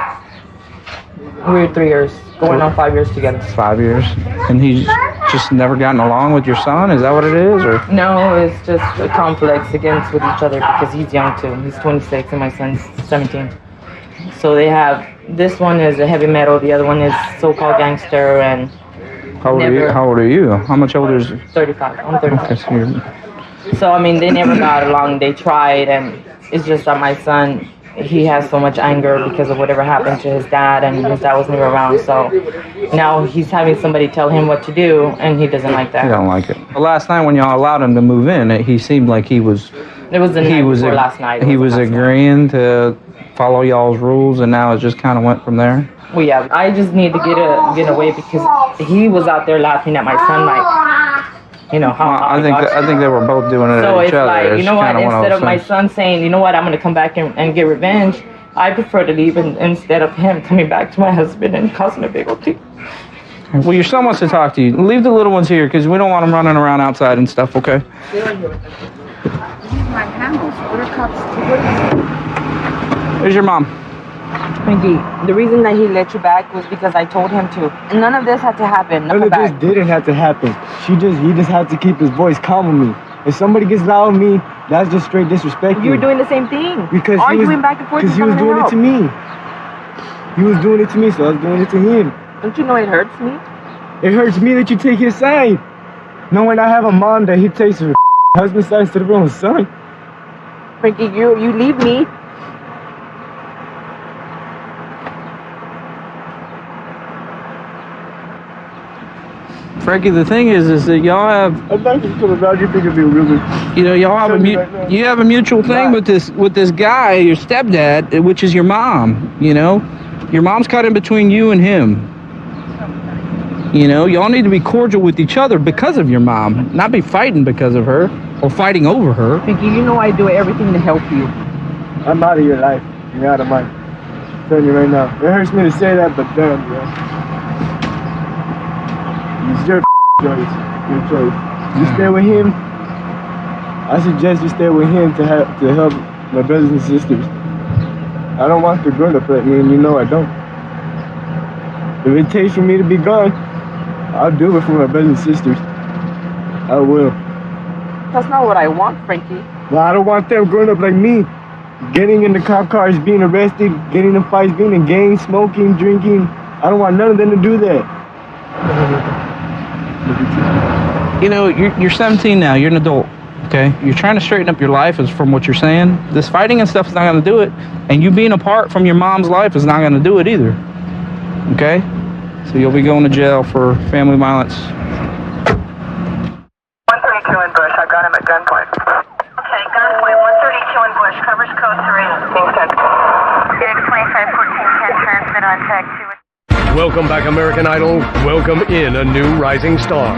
we're 3 years. Going on 5 years together. 5 years. And he's just never gotten along with your son? Is that what it is? Or No, it's just conflicts against with each other because he's young too. He's 26 and my son's 17. So they have, this one is a heavy metal, the other one is so-called gangster, and how old are you? How old are you? How much older is 35. I'm 35. Okay, so you're... So, I mean, they never got along. They tried, and it's just that my son, he has so much anger because of whatever happened to his dad, and his dad was never around. So now he's having somebody tell him what to do, and he doesn't like that. He don't like it. The last night when y'all allowed him to move in, he seemed like he was... It was the night before last night. He was agreeing to follow y'all's rules, and now it just kind of went from there? Well, yeah, I just need to get away because he was out there laughing at my son, like, you know, how I think they were both doing it so at each other. So it's like, you know what, instead of my things. son saying, you know what, I'm going to come back and get revenge, I prefer to leave instead of him coming back to my husband and causing a big old thing. Well, your son wants to talk to you. Leave the little ones here because we don't want them running around outside and stuff, okay? This is my house. What are cops doing? There's your mom. Frankie, the reason that he let you back was because I told him to. None of this had to happen. None of this didn't have to happen. He just had to keep his voice calm with me. If somebody gets loud with me, that's just straight disrespect. You were doing the same thing. Because arguing back and forth. Because he was doing it to me. He was doing it to me, so I was doing it to him. Don't you know it hurts me? It hurts me that you take his side. Knowing I have a mom that he takes her husband's side instead of her own son. Frankie, you leave me. Frankie, the thing is that y'all have. I'm not just coming around. You think it'd be really. You know, y'all have you have a mutual thing with this guy, your stepdad, which is your mom. You know, your mom's caught in between you and him. You know, y'all need to be cordial with each other because of your mom, not be fighting because of her or fighting over her. Frankie, you know I do everything to help you. I'm out of your life. You're out of mine. I'm telling you right now. It hurts me to say that, but damn, bro. It's your choice. Your choice. You stay with him. I suggest you stay with him to help my brothers and sisters. I don't want to grow up like me, and you know I don't. If it takes for me to be gone, I'll do it for my brothers and sisters. I will. That's not what I want, Frankie. Well, I don't want them growing up like me. Getting in the cop cars, being arrested, getting in fights, being in gangs, smoking, drinking. I don't want none of them to do that. You know, you're 17 now. You're an adult, okay? You're trying to straighten up your life, is from what you're saying. This fighting and stuff is not going to do it. And you being apart from your mom's life is not going to do it either, okay? So you'll be going to jail for family violence. 132 in Bush. I've got him at gunpoint. Okay, gunpoint. 132 in Bush. Covers code 3. Being sent. Phoenix 2514 transmit on tag 2. Welcome back, American Idol. Welcome in a new rising star.